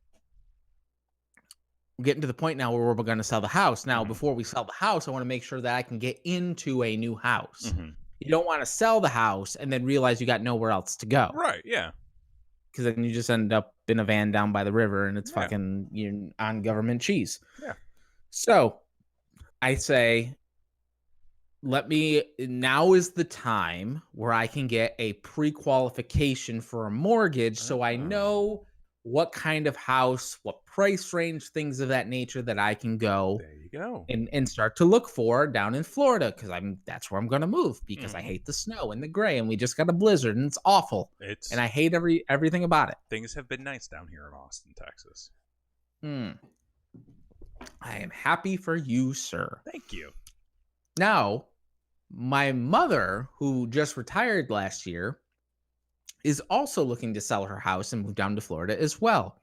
[SPEAKER 1] we're getting to the point now where we're going to sell the house. Now, before we sell the house, I want to make sure that I can get into a new house. You don't want to sell the house and then realize you got nowhere else to go.
[SPEAKER 2] Right, yeah.
[SPEAKER 1] Because then you just end up in a van down by the river and it's fucking you're on government cheese.
[SPEAKER 2] Yeah.
[SPEAKER 1] So I say, now is the time where I can get a pre-qualification for a mortgage, so I know what kind of house, what price range, things of that nature that I can go.
[SPEAKER 2] There you go.
[SPEAKER 1] And start to look for down in Florida, because that's where I'm going to move, because I hate the snow and the gray, and we just got a blizzard and it's awful. And I hate everything about it.
[SPEAKER 2] Things have been nice down here in Austin, Texas.
[SPEAKER 1] I am happy for you, sir.
[SPEAKER 2] Thank you.
[SPEAKER 1] Now, my mother, who just retired last year, is also looking to sell her house and move down to Florida as well.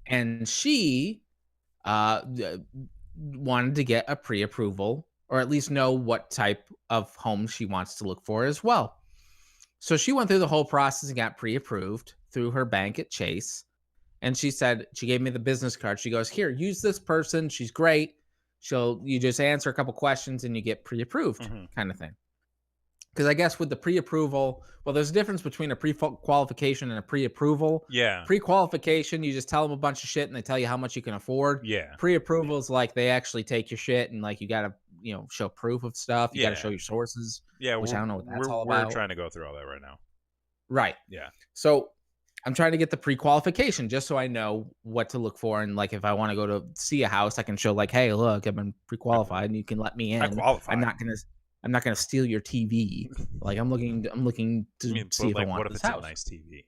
[SPEAKER 1] And she wanted to get a pre-approval, or at least know what type of home she wants to look for as well. So she went through the whole process and got pre-approved through her bank at Chase. And she said, she gave me the business card. She goes, here, use this person. She's great. you just answer a couple questions and you get pre-approved kind of thing. Because I guess with the pre-approval, well, there's a difference between a pre-qualification and a pre-approval.
[SPEAKER 2] Yeah.
[SPEAKER 1] Pre-qualification, you just tell them a bunch of shit and they tell you how much you can afford.
[SPEAKER 2] Yeah.
[SPEAKER 1] Pre-approval is like they actually take your shit and like you got to, show proof of stuff. You got to show your sources.
[SPEAKER 2] Yeah,
[SPEAKER 1] which I don't know what that's all about.
[SPEAKER 2] We're trying to go through all that right now.
[SPEAKER 1] Right.
[SPEAKER 2] Yeah.
[SPEAKER 1] So I'm trying to get the pre-qualification just so I know what to look for. And like, if I want to go to see a house, I can show like, hey, look, I've been pre-qualified and you can let me in. I'm not going to steal your TV. Like I'm looking to see if I want this house.
[SPEAKER 2] What if it's a nice TV?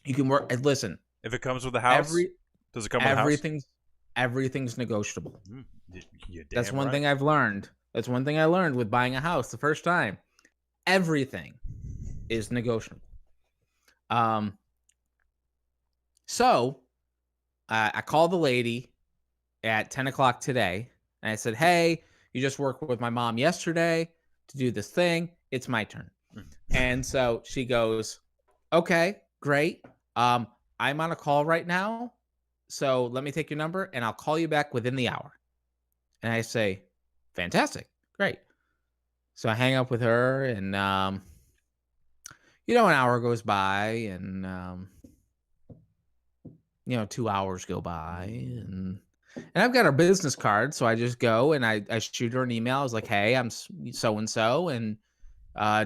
[SPEAKER 1] You can work. Listen,
[SPEAKER 2] if it comes with a house, does it come with a house?
[SPEAKER 1] Everything's negotiable. That's one
[SPEAKER 2] right.
[SPEAKER 1] thing I've learned. That's one thing I learned with buying a house the first time. Everything is negotiable. So I called the lady at 10 o'clock today and I said, hey, you just worked with my mom yesterday to do this thing. It's my turn. And so she goes, okay, great. I'm on a call right now. So let me take your number and I'll call you back within the hour. And I say, fantastic. Great. So I hang up with her and, an hour goes by and, 2 hours go by and I've got her business card. So I just go and I shoot her an email. I was like, hey, I'm so-and-so and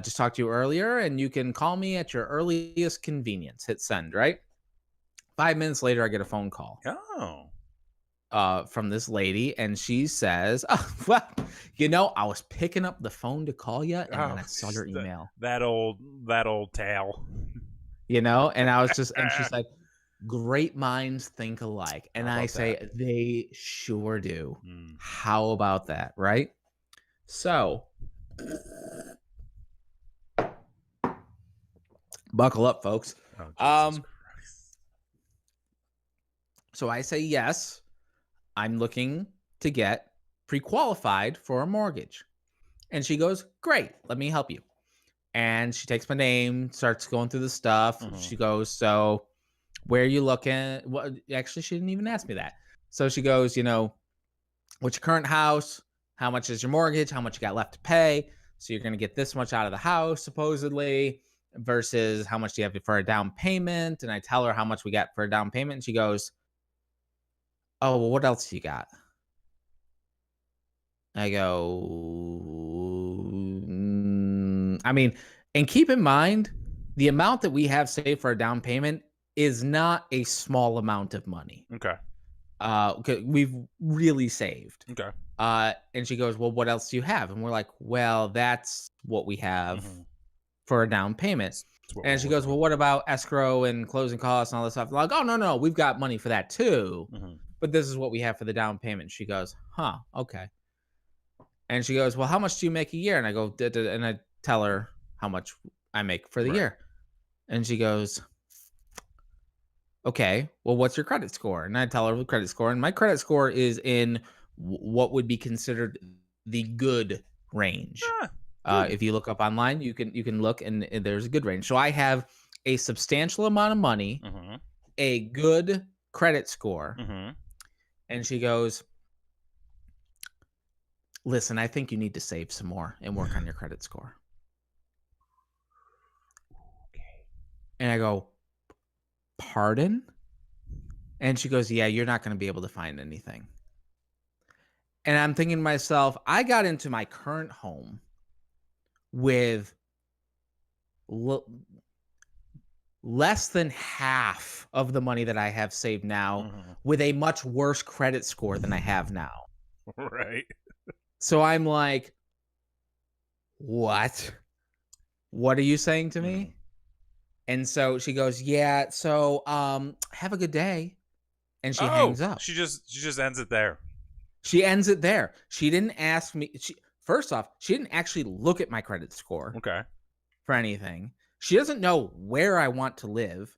[SPEAKER 1] just talked to you earlier and you can call me at your earliest convenience. Hit send, right? 5 minutes later, I get a phone call. From this lady, and she says, oh, well, I was picking up the phone to call you, and then I saw your email.
[SPEAKER 2] That old tale.
[SPEAKER 1] And I was just, and she's like, great minds think alike. And I say, they sure do. How about that, right? So, buckle up, folks. So I say, yes, I'm looking to get pre-qualified for a mortgage. And she goes, great, let me help you. And she takes my name, starts going through the stuff. She goes, so where are you looking? Well, actually, she didn't even ask me that. So she goes, what's your current house? How much is your mortgage? How much you got left to pay? So you're going to get this much out of the house, supposedly, versus how much do you have for a down payment? And I tell her how much we got for a down payment. And she goes, oh, well, what else you got? I go, and keep in mind, the amount that we have saved for a down payment is not a small amount of money.
[SPEAKER 2] Okay.
[SPEAKER 1] We've really saved.
[SPEAKER 2] Okay.
[SPEAKER 1] And she goes, well, what else do you have? And we're like, well, that's what we have for a down payment. And she goes, well, what about escrow and closing costs and all this stuff? I'm like, oh, no, we've got money for that too. But this is what we have for the down payment. She goes, huh, okay. And she goes, well, how much do you make a year? And I go, and I tell her how much I make for the year. And she goes, okay, well, what's your credit score? And I tell her the credit score. And my credit score is in what would be considered the good range. If you look up online, you can look and there's a good range. So I have a substantial amount of money, a good credit score. And she goes, listen, I think you need to save some more and work on your credit score. Okay. And I go, pardon? And she goes, yeah, you're not going to be able to find anything. And I'm thinking to myself, I got into my current home with less than half of the money that I have saved now with a much worse credit score than I have now.
[SPEAKER 2] Right.
[SPEAKER 1] So I'm like, what? What are you saying to me? And so she goes, yeah, so have a good day. And she hangs up.
[SPEAKER 2] She just ends it there.
[SPEAKER 1] She ends it there. She didn't ask me. First off, she didn't actually look at my credit score.
[SPEAKER 2] Okay.
[SPEAKER 1] For anything. She doesn't know where I want to live.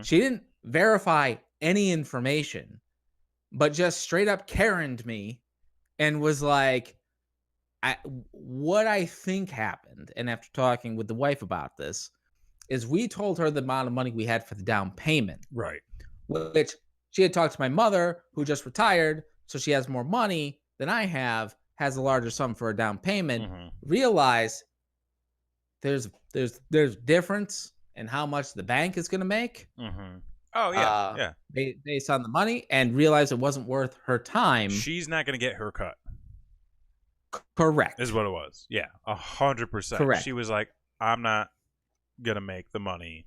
[SPEAKER 1] She didn't verify any information, but just straight up Karen'd me and was like, what I think happened, and after talking with the wife about this, is we told her the amount of money we had for the down payment.
[SPEAKER 2] Right.
[SPEAKER 1] Which she had talked to my mother, who just retired, so she has more money than I have, has a larger sum for a down payment,
[SPEAKER 2] Mm-hmm.
[SPEAKER 1] realize there's difference in how much the bank is going to make
[SPEAKER 2] Mm-hmm. Oh yeah, yeah.
[SPEAKER 1] based on the money, and realize it wasn't worth her time.
[SPEAKER 2] She's not going to get her cut.
[SPEAKER 1] Correct.
[SPEAKER 2] Is what it was. Yeah, 100%.
[SPEAKER 1] Correct.
[SPEAKER 2] She was like, I'm not going to make the money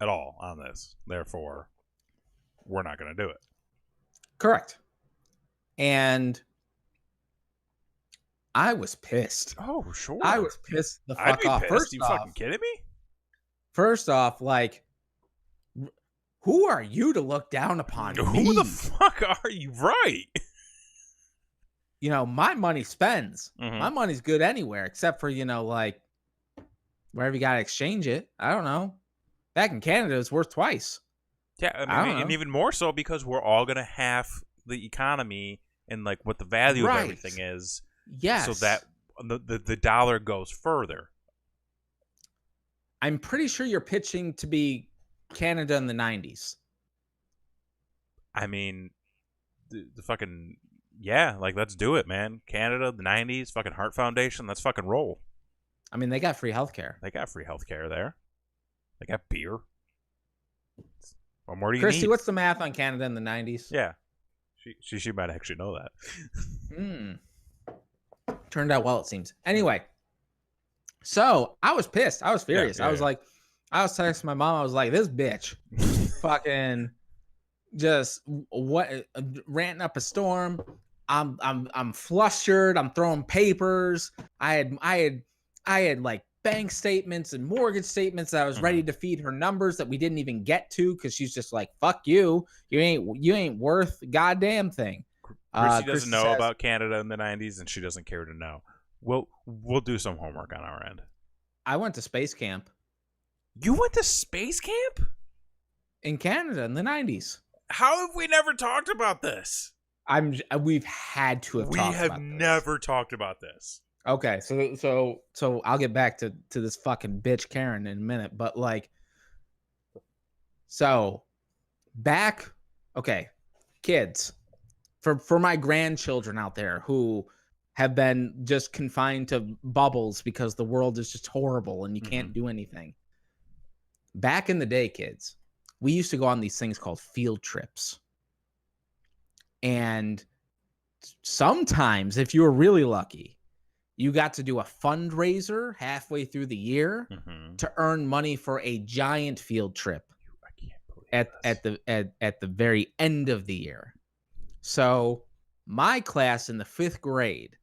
[SPEAKER 2] at all on this. Therefore, we're not going to do it.
[SPEAKER 1] Correct. And I was pissed.
[SPEAKER 2] Oh, sure.
[SPEAKER 1] I was pissed the fuck
[SPEAKER 2] I'd be
[SPEAKER 1] off.
[SPEAKER 2] pissed.
[SPEAKER 1] First
[SPEAKER 2] you
[SPEAKER 1] off,
[SPEAKER 2] fucking kidding me?
[SPEAKER 1] First off, like, who are you to look down upon me?
[SPEAKER 2] Who the fuck are you? Right.
[SPEAKER 1] You know, my money spends.
[SPEAKER 2] Mm-hmm.
[SPEAKER 1] My money's good anywhere, except for, you know, like, wherever you got to exchange it. I don't know. Back in Canada, it's worth twice.
[SPEAKER 2] Yeah, I mean, and even more so because we're all going to have the economy and, like, what the value of everything is.
[SPEAKER 1] Yes.
[SPEAKER 2] So that the dollar goes further.
[SPEAKER 1] I'm pretty sure you're pitching to be Canada in the 90s.
[SPEAKER 2] I mean, the fucking, yeah, like, let's do it, man. Canada, the 90s, fucking Heart Foundation, let's fucking roll.
[SPEAKER 1] I mean, they got free healthcare.
[SPEAKER 2] They got free healthcare there. They got beer. What more do you
[SPEAKER 1] Christy,
[SPEAKER 2] need?
[SPEAKER 1] what's the math on Canada in the 90s?
[SPEAKER 2] Yeah. She might actually know that.
[SPEAKER 1] Turned out well, it seems. Anyway, so I was pissed. I was furious. I was texting my mom. I was like, this bitch fucking just ranting up a storm. I'm flustered. I'm throwing papers. I had like bank statements and mortgage statements that I was ready to feed her numbers that we didn't even get to because she's just like, fuck you. You ain't worth a goddamn thing.
[SPEAKER 2] Christy doesn't know about Canada in the 90s, and she doesn't care to know. We'll do some homework on our end.
[SPEAKER 1] I went to space camp.
[SPEAKER 2] You went to space camp?
[SPEAKER 1] In Canada in the 90s.
[SPEAKER 2] How have we never talked about this?
[SPEAKER 1] We've had to have talked about this.
[SPEAKER 2] We have never talked about this.
[SPEAKER 1] Okay, so I'll get back to this fucking bitch Karen in a minute, but like, so back, okay, kids, for my grandchildren out there who have been just confined to bubbles because the world is just horrible and you can't do anything. Back in the day, kids, we used to go on these things called field trips. And sometimes, if you were really lucky, you got to do a fundraiser halfway through the year to earn money for a giant field trip at the very end of the year. So my class in the 5th grade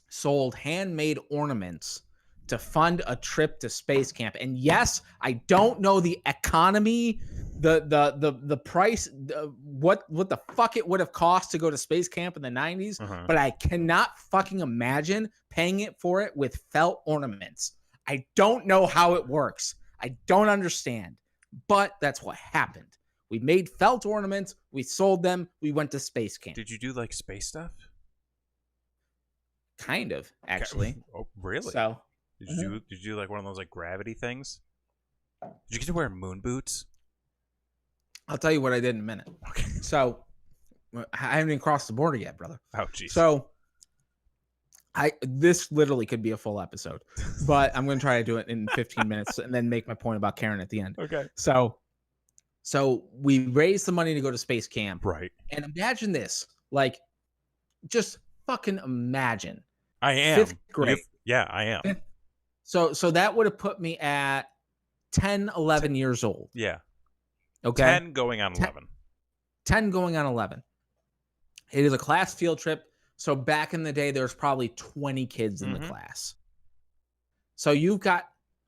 [SPEAKER 1] sold handmade ornaments to fund a trip to space camp. And yes, I don't know the economy, the price, what the fuck it would have cost to go to space camp in the 90s, but I cannot fucking imagine paying for it with felt ornaments. I don't know how it works. I don't understand, but that's what happened. We made felt ornaments, we sold them, we went to space camp.
[SPEAKER 2] Did you do like space stuff?
[SPEAKER 1] Kind of, actually.
[SPEAKER 2] Oh, really?
[SPEAKER 1] So
[SPEAKER 2] Did you do like one of those like gravity things? Did you get to wear moon boots?
[SPEAKER 1] I'll tell you what I did in a minute.
[SPEAKER 2] Okay.
[SPEAKER 1] So I haven't even crossed the border yet, brother.
[SPEAKER 2] Oh, jeez.
[SPEAKER 1] So this literally could be a full episode, but I'm going to try to do it in 15 minutes and then make my point about Karen at the end.
[SPEAKER 2] Okay.
[SPEAKER 1] So we raised the money to go to space camp.
[SPEAKER 2] Right.
[SPEAKER 1] And imagine this, like, just fucking imagine.
[SPEAKER 2] I am.
[SPEAKER 1] 5th grade.
[SPEAKER 2] Yeah, I am.
[SPEAKER 1] So that would have put me at 10, 11 years old.
[SPEAKER 2] Yeah.
[SPEAKER 1] Okay.
[SPEAKER 2] 10 going on 11.
[SPEAKER 1] 10 going on 11. It is a class field trip. So back in the day, there's probably 20 kids in the class. So you've got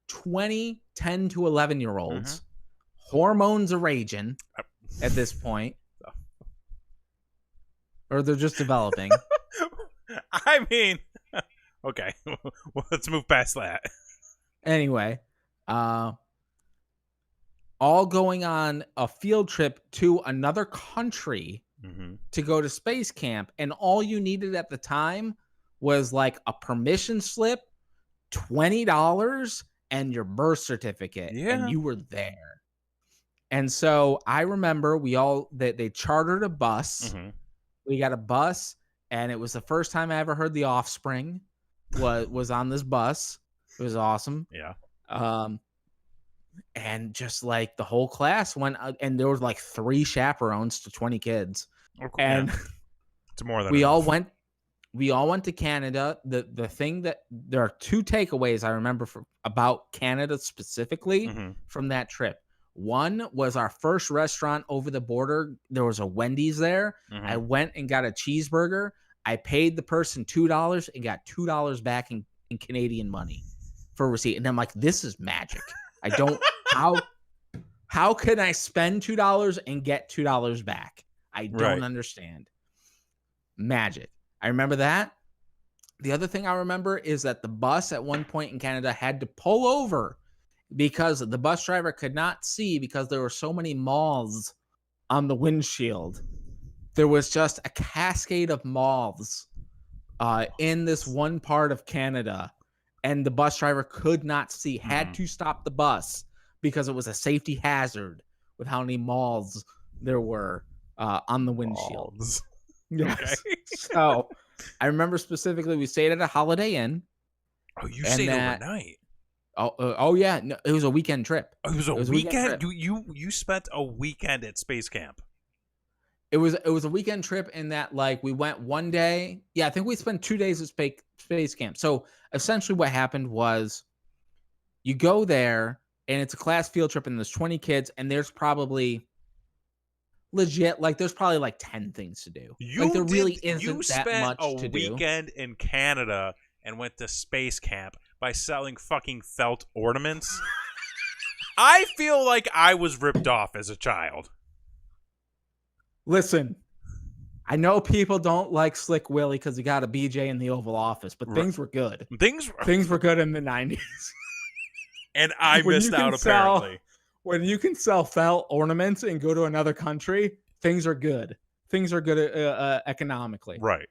[SPEAKER 1] 20, 10 to 11-year-olds. Hormones are raging at this point. Or they're just developing.
[SPEAKER 2] I mean, okay. Well, let's move past that.
[SPEAKER 1] Anyway, all going on a field trip to another country to go to space camp. And all you needed at the time was like a permission slip, $20, and your birth certificate.
[SPEAKER 2] Yeah.
[SPEAKER 1] And you were there. And so I remember they chartered a bus we got a bus, and it was the first time I ever heard The Offspring was on this bus. It was awesome.
[SPEAKER 2] Yeah.
[SPEAKER 1] And just like the whole class went, and there was like 3 chaperones to 20 kids, and
[SPEAKER 2] it's more than
[SPEAKER 1] we
[SPEAKER 2] enough.
[SPEAKER 1] all went to Canada. The thing that there are 2 takeaways I remember about Canada specifically from that trip. One was our first restaurant over the border. There was a Wendy's there. I went and got a cheeseburger. I paid the person $2 and got $2 back in Canadian money for receipt. And I'm like, this is magic. I don't how can I spend $2 and get $2 back? I don't understand. Magic. I remember that. The other thing I remember is that the bus at one point in Canada had to pull over because the bus driver could not see because there were so many moths on the windshield. There was just a cascade of moths in this one part of Canada, and the bus driver could not see, had to stop the bus because it was a safety hazard with how many moths there were on the windshield. Yes. Okay. So I remember specifically we stayed at a Holiday Inn.
[SPEAKER 2] Oh, you stayed overnight?
[SPEAKER 1] Oh yeah, no, it was a weekend trip.
[SPEAKER 2] Oh, it was a weekend. You spent a weekend at Space Camp.
[SPEAKER 1] It was a weekend trip in that like we went one day. Yeah, I think we spent 2 days at Space Camp. So essentially, what happened was you go there and it's a class field trip, and there's 20 kids, and there's probably legit like there's probably like 10 things to do. There really isn't that much to do. You spent a
[SPEAKER 2] weekend in Canada and went to Space Camp by selling fucking felt ornaments. I feel like I was ripped off as a child.
[SPEAKER 1] Listen, I know people don't like Slick Willie because he got a BJ in the Oval Office, but things were good. Things were good in the 90s.
[SPEAKER 2] And I missed out, apparently.
[SPEAKER 1] When you can sell felt ornaments and go to another country, things are good. Things are good economically.
[SPEAKER 2] Right.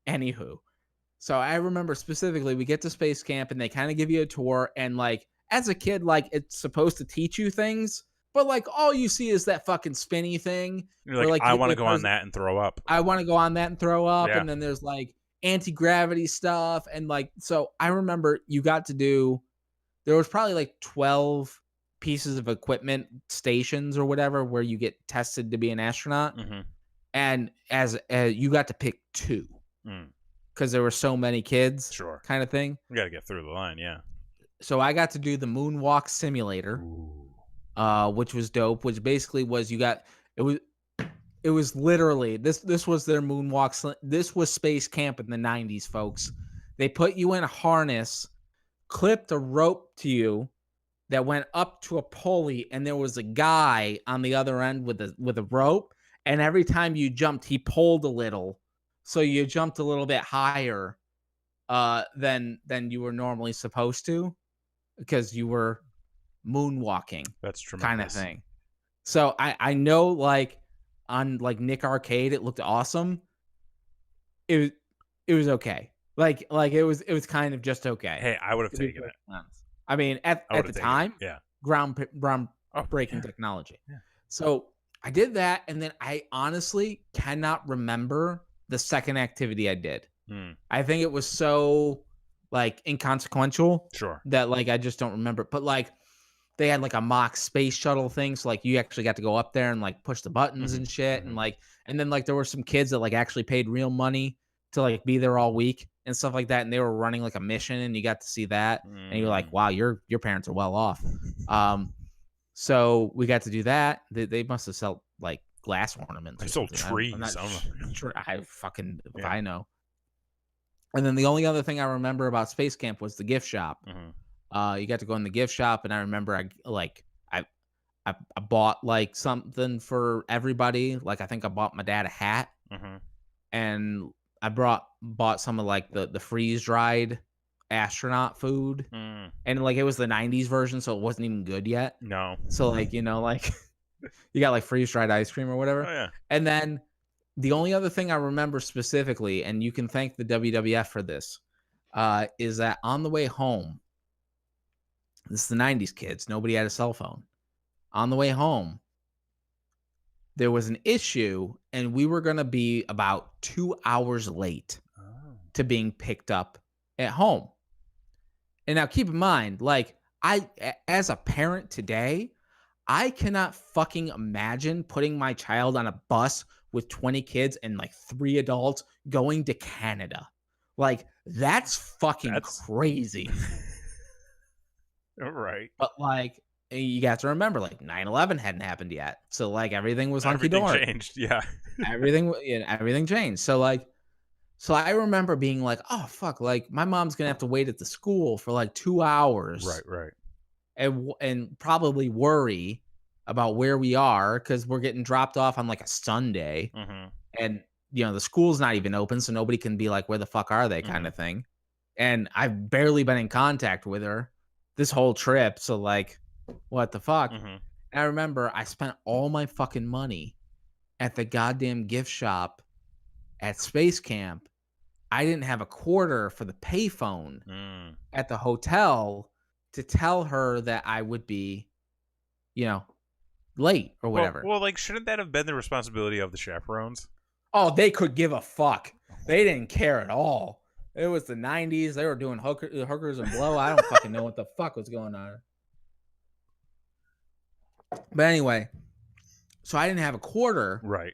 [SPEAKER 1] Anywho. So I remember specifically we get to Space Camp and they kind of give you a tour, and like as a kid, like it's supposed to teach you things, but like all you see is that fucking spinny thing.
[SPEAKER 2] You're like I want to go on that and throw up.
[SPEAKER 1] I want to go on that and throw up. Yeah. And then there's like anti-gravity stuff. And like, so I remember you got to do, there was probably like 12 pieces of equipment stations or whatever where you get tested to be an astronaut. And as you got to pick 2. Because there were so many kids,
[SPEAKER 2] sure,
[SPEAKER 1] kind of thing.
[SPEAKER 2] You got to get through the line, yeah.
[SPEAKER 1] So I got to do the moonwalk simulator, which was dope. Which basically was it was literally this was their moonwalk. This was Space Camp in the 90s, folks. They put you in a harness, clipped a rope to you that went up to a pulley, and there was a guy on the other end with a rope. And every time you jumped, he pulled a little. So you jumped a little bit higher than you were normally supposed to because you were moonwalking.
[SPEAKER 2] That's tremendous.
[SPEAKER 1] Kind of thing. So I know like on like Nick Arcade it looked awesome. It was okay. Like it was kind of just okay.
[SPEAKER 2] Hey, I would have taken it.
[SPEAKER 1] I mean at the time,
[SPEAKER 2] yeah.
[SPEAKER 1] Groundbreaking technology. Yeah. So I did that, and then I honestly cannot remember the second activity I did. I think it was so like inconsequential,
[SPEAKER 2] sure,
[SPEAKER 1] that like I just don't remember. But like they had like a mock space shuttle thing, so like you actually got to go up there and like push the buttons and shit, and like and then like there were some kids that like actually paid real money to like be there all week and stuff like that, and they were running like a mission, and you got to see that, and you're like, wow, your parents are well off. So we got to do that. They must have sold like glass ornaments.
[SPEAKER 2] They sold trees.
[SPEAKER 1] If I know. And then the only other thing I remember about Space Camp was the gift shop. You got to go in the gift shop, and I remember I bought like something for everybody. Like I think I bought my dad a hat, and I bought some of like the freeze dried astronaut food, and like it was the 90s version, so it wasn't even good yet.
[SPEAKER 2] No.
[SPEAKER 1] So like like you got like freeze dried ice cream or whatever.
[SPEAKER 2] Oh, yeah.
[SPEAKER 1] And then the only other thing I remember specifically, and you can thank the WWF for this, is that on the way home, this is the 90s, kids, nobody had a cell phone. On the way home, there was an issue and we were going to be about 2 hours late to being picked up at home. And now keep in mind, like, as a parent today, I cannot fucking imagine putting my child on a bus with 20 kids and like 3 adults going to Canada. Like, that's fucking crazy.
[SPEAKER 2] All right.
[SPEAKER 1] But like, you got to remember, like, 9/11 hadn't happened yet. So like everything was hunky-dory.
[SPEAKER 2] Everything changed, yeah.
[SPEAKER 1] everything changed. So like, so I remember being like, oh fuck, like my mom's gonna have to wait at the school for like 2 hours.
[SPEAKER 2] Right.
[SPEAKER 1] And probably worry about where we are because we're getting dropped off on like a Sunday. And the school's not even open, so nobody can be like, where the fuck are they, kind of thing. And I've barely been in contact with her this whole trip, so like, what the fuck. And I remember I spent all my fucking money at the goddamn gift shop at Space Camp. I didn't have a quarter for the payphone at the hotel to tell her that I would be, late or whatever.
[SPEAKER 2] Well, like, shouldn't that have been the responsibility of the chaperones?
[SPEAKER 1] Oh, they could give a fuck. They didn't care at all. It was the 90s. They were doing hookers and blow. I don't fucking know what the fuck was going on. But anyway, so I didn't have a quarter.
[SPEAKER 2] Right.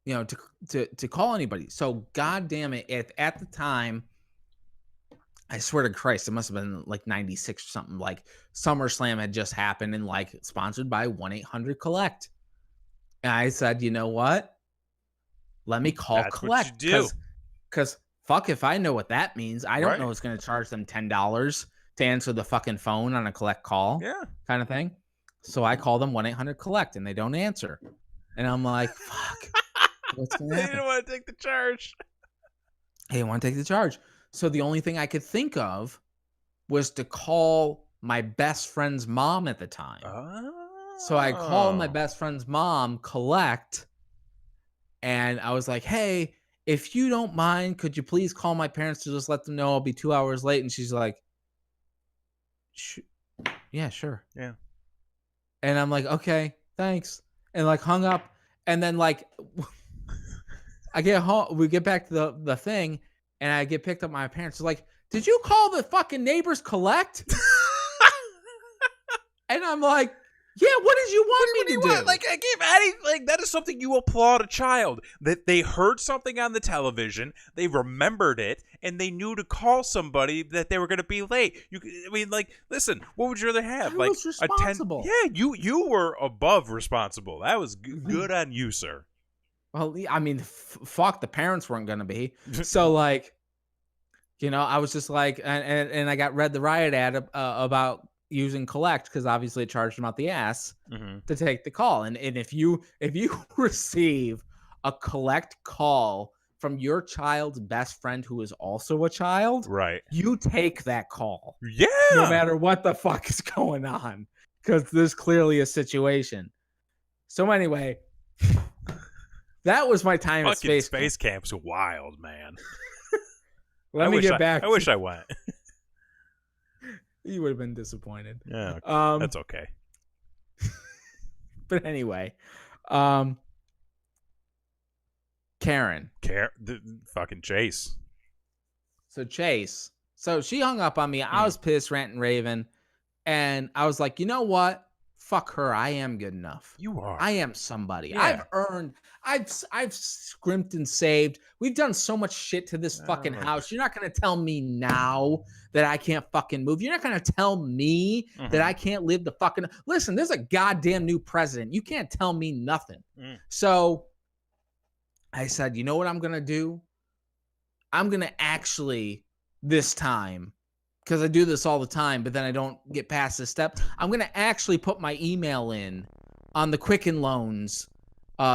[SPEAKER 1] To call anybody. So goddamn it, at the time, I swear to Christ, it must have been like 96 or something. Like SummerSlam had just happened and like sponsored by 1-800-COLLECT. And I said, you know what? Let me call Collect.
[SPEAKER 2] What you do.
[SPEAKER 1] Because fuck if I know what that means. I don't know it's going to charge them $10 to answer the fucking phone on a Collect call.
[SPEAKER 2] Yeah.
[SPEAKER 1] Kind of thing. So I call them 1-800-COLLECT and they don't answer. And I'm like, fuck. What's going to happen?
[SPEAKER 2] They didn't want to take the charge.
[SPEAKER 1] They didn't want to take the charge. So the only thing I could think of was to call my best friend's mom at the time. So I called my best friend's mom, Collect, and I was like, hey, if you don't mind, could you please call my parents to just let them know I'll be 2 hours late? And she's like, yeah, sure.
[SPEAKER 2] Yeah.
[SPEAKER 1] And I'm like, okay, thanks. And like hung up. And then like I get home, we get back to the thing, and I get picked up by my parents. They're like, did you call the fucking neighbors Collect? And I'm like, yeah, what did you want me to do?
[SPEAKER 2] Like, I gave like, that is something you applaud a child. That they heard something on the television, they remembered it, and they knew to call somebody that they were going to be late. Listen, what would you rather have?
[SPEAKER 1] I was responsible.
[SPEAKER 2] Yeah, you were above responsible. That was good on you, sir.
[SPEAKER 1] Well, I mean, fuck, the parents weren't going to be. So, like, I was just like, and I got read the riot ad about using Collect because obviously it charged them out the ass to take the call. And if you receive a Collect call from your child's best friend who is also a child,
[SPEAKER 2] right, you
[SPEAKER 1] take that call.
[SPEAKER 2] Yeah.
[SPEAKER 1] No matter what the fuck is going on, because there's clearly a situation. So anyway, that was my time at
[SPEAKER 2] Space Camp's wild, man.
[SPEAKER 1] Let me get back.
[SPEAKER 2] I wish I went.
[SPEAKER 1] You would have been disappointed.
[SPEAKER 2] Yeah, that's okay.
[SPEAKER 1] But anyway, Karen,
[SPEAKER 2] fucking Chase.
[SPEAKER 1] So Chase, she hung up on me. I was pissed, ranting, raving, and I was like, you know what? Fuck her. I am good enough.
[SPEAKER 2] You are.
[SPEAKER 1] I am somebody.
[SPEAKER 2] Yeah.
[SPEAKER 1] I've earned. I've scrimped and saved. We've done so much shit to this fucking house. You're not gonna tell me now that I can't fucking move. You're not gonna tell me that I can't live the fucking. Listen, there's a goddamn new president. You can't tell me nothing. So I said, you know what I'm gonna do? I'm gonna actually this time, because I do this all the time, but then I don't get past this step. I'm going to actually put my email in on the Quicken Loans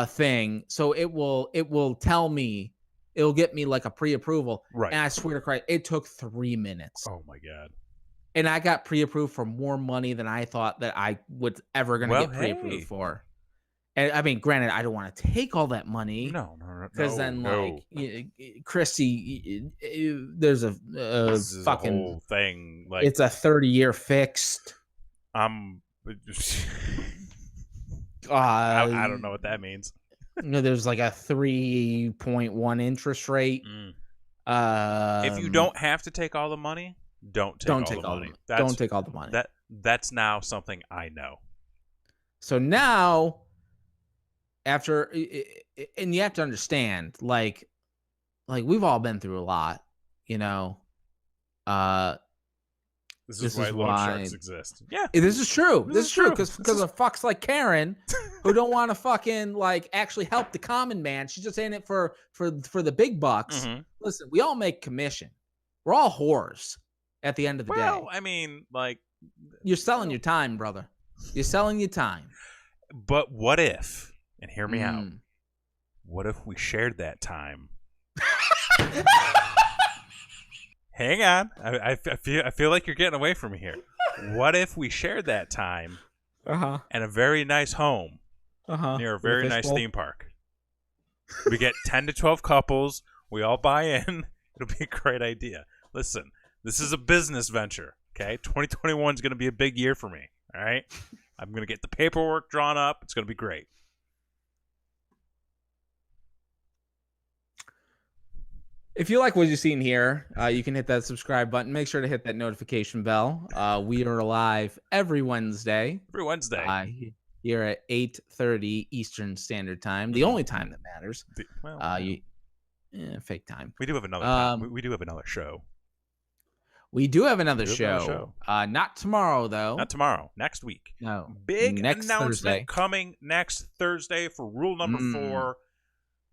[SPEAKER 1] thing. So it will tell me, it'll get me like a pre-approval.
[SPEAKER 2] Right.
[SPEAKER 1] And I swear to Christ, it took 3 minutes.
[SPEAKER 2] Oh my God.
[SPEAKER 1] And I got pre-approved for more money than I thought that I was ever going to get pre-approved for. And I mean, granted, I don't want to take all that money.
[SPEAKER 2] No.
[SPEAKER 1] Because like, Christy, there's a fucking
[SPEAKER 2] whole thing. Like,
[SPEAKER 1] it's a 30-year fixed.
[SPEAKER 2] I don't know what that means.
[SPEAKER 1] There's like a 3.1 interest rate.
[SPEAKER 2] If you don't have to take all the money, don't take all the money.
[SPEAKER 1] Don't take all the money.
[SPEAKER 2] That's now something I know.
[SPEAKER 1] So now, after, and you have to understand, like we've all been through a lot,
[SPEAKER 2] This is why loan sharks exist. Yeah,
[SPEAKER 1] this is true. This is true because of fucks like Karen who don't want to fucking actually help the common man. She's just in it for the big bucks.
[SPEAKER 2] Mm-hmm.
[SPEAKER 1] Listen, we all make commission. We're all whores at the end of the day.
[SPEAKER 2] Well, I mean,
[SPEAKER 1] you're selling your time, brother. You're selling your time.
[SPEAKER 2] But what if? And hear me out. What if we shared that time? Hang on. I feel like you're getting away from me here. What if we shared that time and a very nice home near a very nice theme park? We get 10 to 12 couples. We all buy in. It'll be a great idea. Listen, this is a business venture, okay? 2021 is going to be a big year for me, all right? I'm going to get the paperwork drawn up. It's going to be great.
[SPEAKER 1] If you like what you've seen here, you can hit that subscribe button. Make sure to hit that notification bell. We are live every Wednesday. Here at 8:30 Eastern Standard Time, the only time that matters. Fake time.
[SPEAKER 2] We do have another time. We do have another show.
[SPEAKER 1] We do have another show. Not tomorrow, though.
[SPEAKER 2] Not tomorrow. Next week.
[SPEAKER 1] No.
[SPEAKER 2] Big
[SPEAKER 1] next
[SPEAKER 2] announcement
[SPEAKER 1] Thursday.
[SPEAKER 2] coming next Thursday for rule number 4.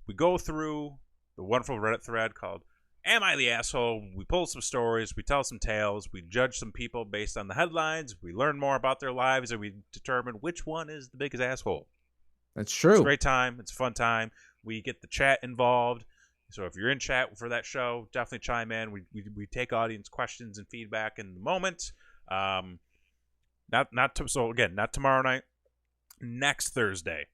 [SPEAKER 2] We go through the wonderful Reddit thread called Am I the Asshole? We pull some stories. We tell some tales. We judge some people based on the headlines. We learn more about their lives, and we determine which one is the biggest asshole.
[SPEAKER 1] That's true.
[SPEAKER 2] It's a great time. It's a fun time. We get the chat involved. So if you're in chat for that show, definitely chime in. We take audience questions and feedback in the moment. So again, not tomorrow night. Next Thursday,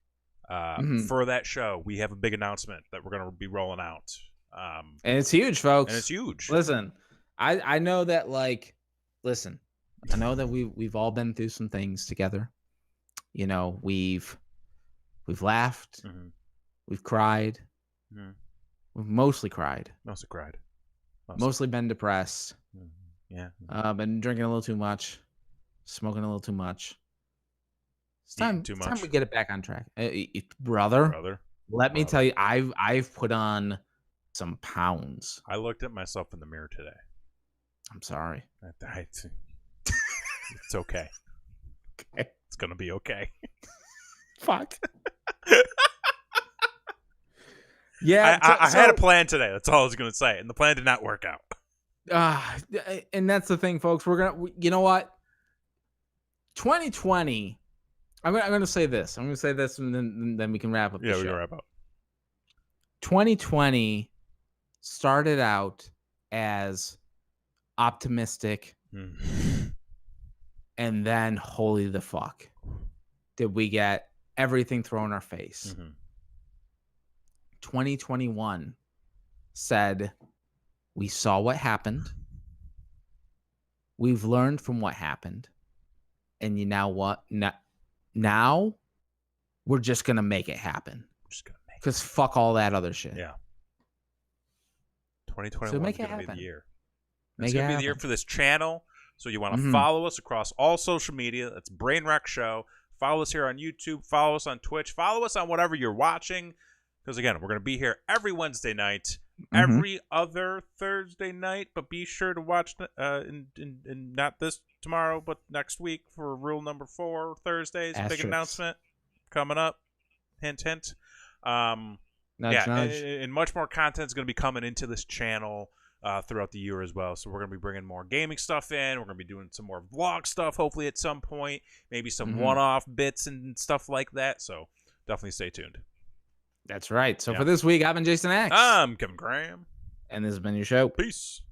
[SPEAKER 2] for that show, we have a big announcement that we're going to be rolling out.
[SPEAKER 1] And it's huge, folks.
[SPEAKER 2] And it's huge.
[SPEAKER 1] Listen, I know that I know that we've all been through some things together. We've laughed, we've cried. We've mostly cried. Mostly been depressed.
[SPEAKER 2] Yeah.
[SPEAKER 1] Been drinking a little too much, smoking a little too much. It's time we get it back on track, brother. Let me tell you, I've put on some pounds.
[SPEAKER 2] I looked at myself in the mirror today.
[SPEAKER 1] I'm sorry.
[SPEAKER 2] It's okay.
[SPEAKER 1] Okay.
[SPEAKER 2] It's gonna be okay.
[SPEAKER 1] Fuck. Yeah,
[SPEAKER 2] I had a plan today. That's all I was going to say, and the plan did not work out.
[SPEAKER 1] And that's the thing, folks. You know what? 2020. I'm going to say this. I'm going to say this, and then we can wrap up.
[SPEAKER 2] Yeah, we can wrap up.
[SPEAKER 1] 2020 started out as optimistic, and then holy the fuck, did we get everything thrown in our face. 2021 said, we saw what happened. We've learned from what happened. And you know what? Now we're just going to make it happen. Because fuck all that other shit.
[SPEAKER 2] Yeah. 2021 is going to be the year.
[SPEAKER 1] It's
[SPEAKER 2] going to be the year for this channel. So you want to follow us across all social media. That's Brainwreck Show. Follow us here on YouTube. Follow us on Twitch. Follow us on whatever you're watching. Because, again, we're going to be here every Wednesday night, every other Thursday night. But be sure to watch, not this tomorrow, but next week for rule number 4, Thursdays. Big announcement coming up. Hint, hint.
[SPEAKER 1] Nudge, nudge.
[SPEAKER 2] And much more content is going to be coming into this channel throughout the year as well. So we're going to be bringing more gaming stuff in. We're going to be doing some more vlog stuff, hopefully, at some point. Maybe some one-off bits and stuff like that. So definitely stay tuned.
[SPEAKER 1] That's right. So for this week, I've been Jason X.
[SPEAKER 2] I'm Kevin Graham.
[SPEAKER 1] And this has been your show.
[SPEAKER 2] Peace.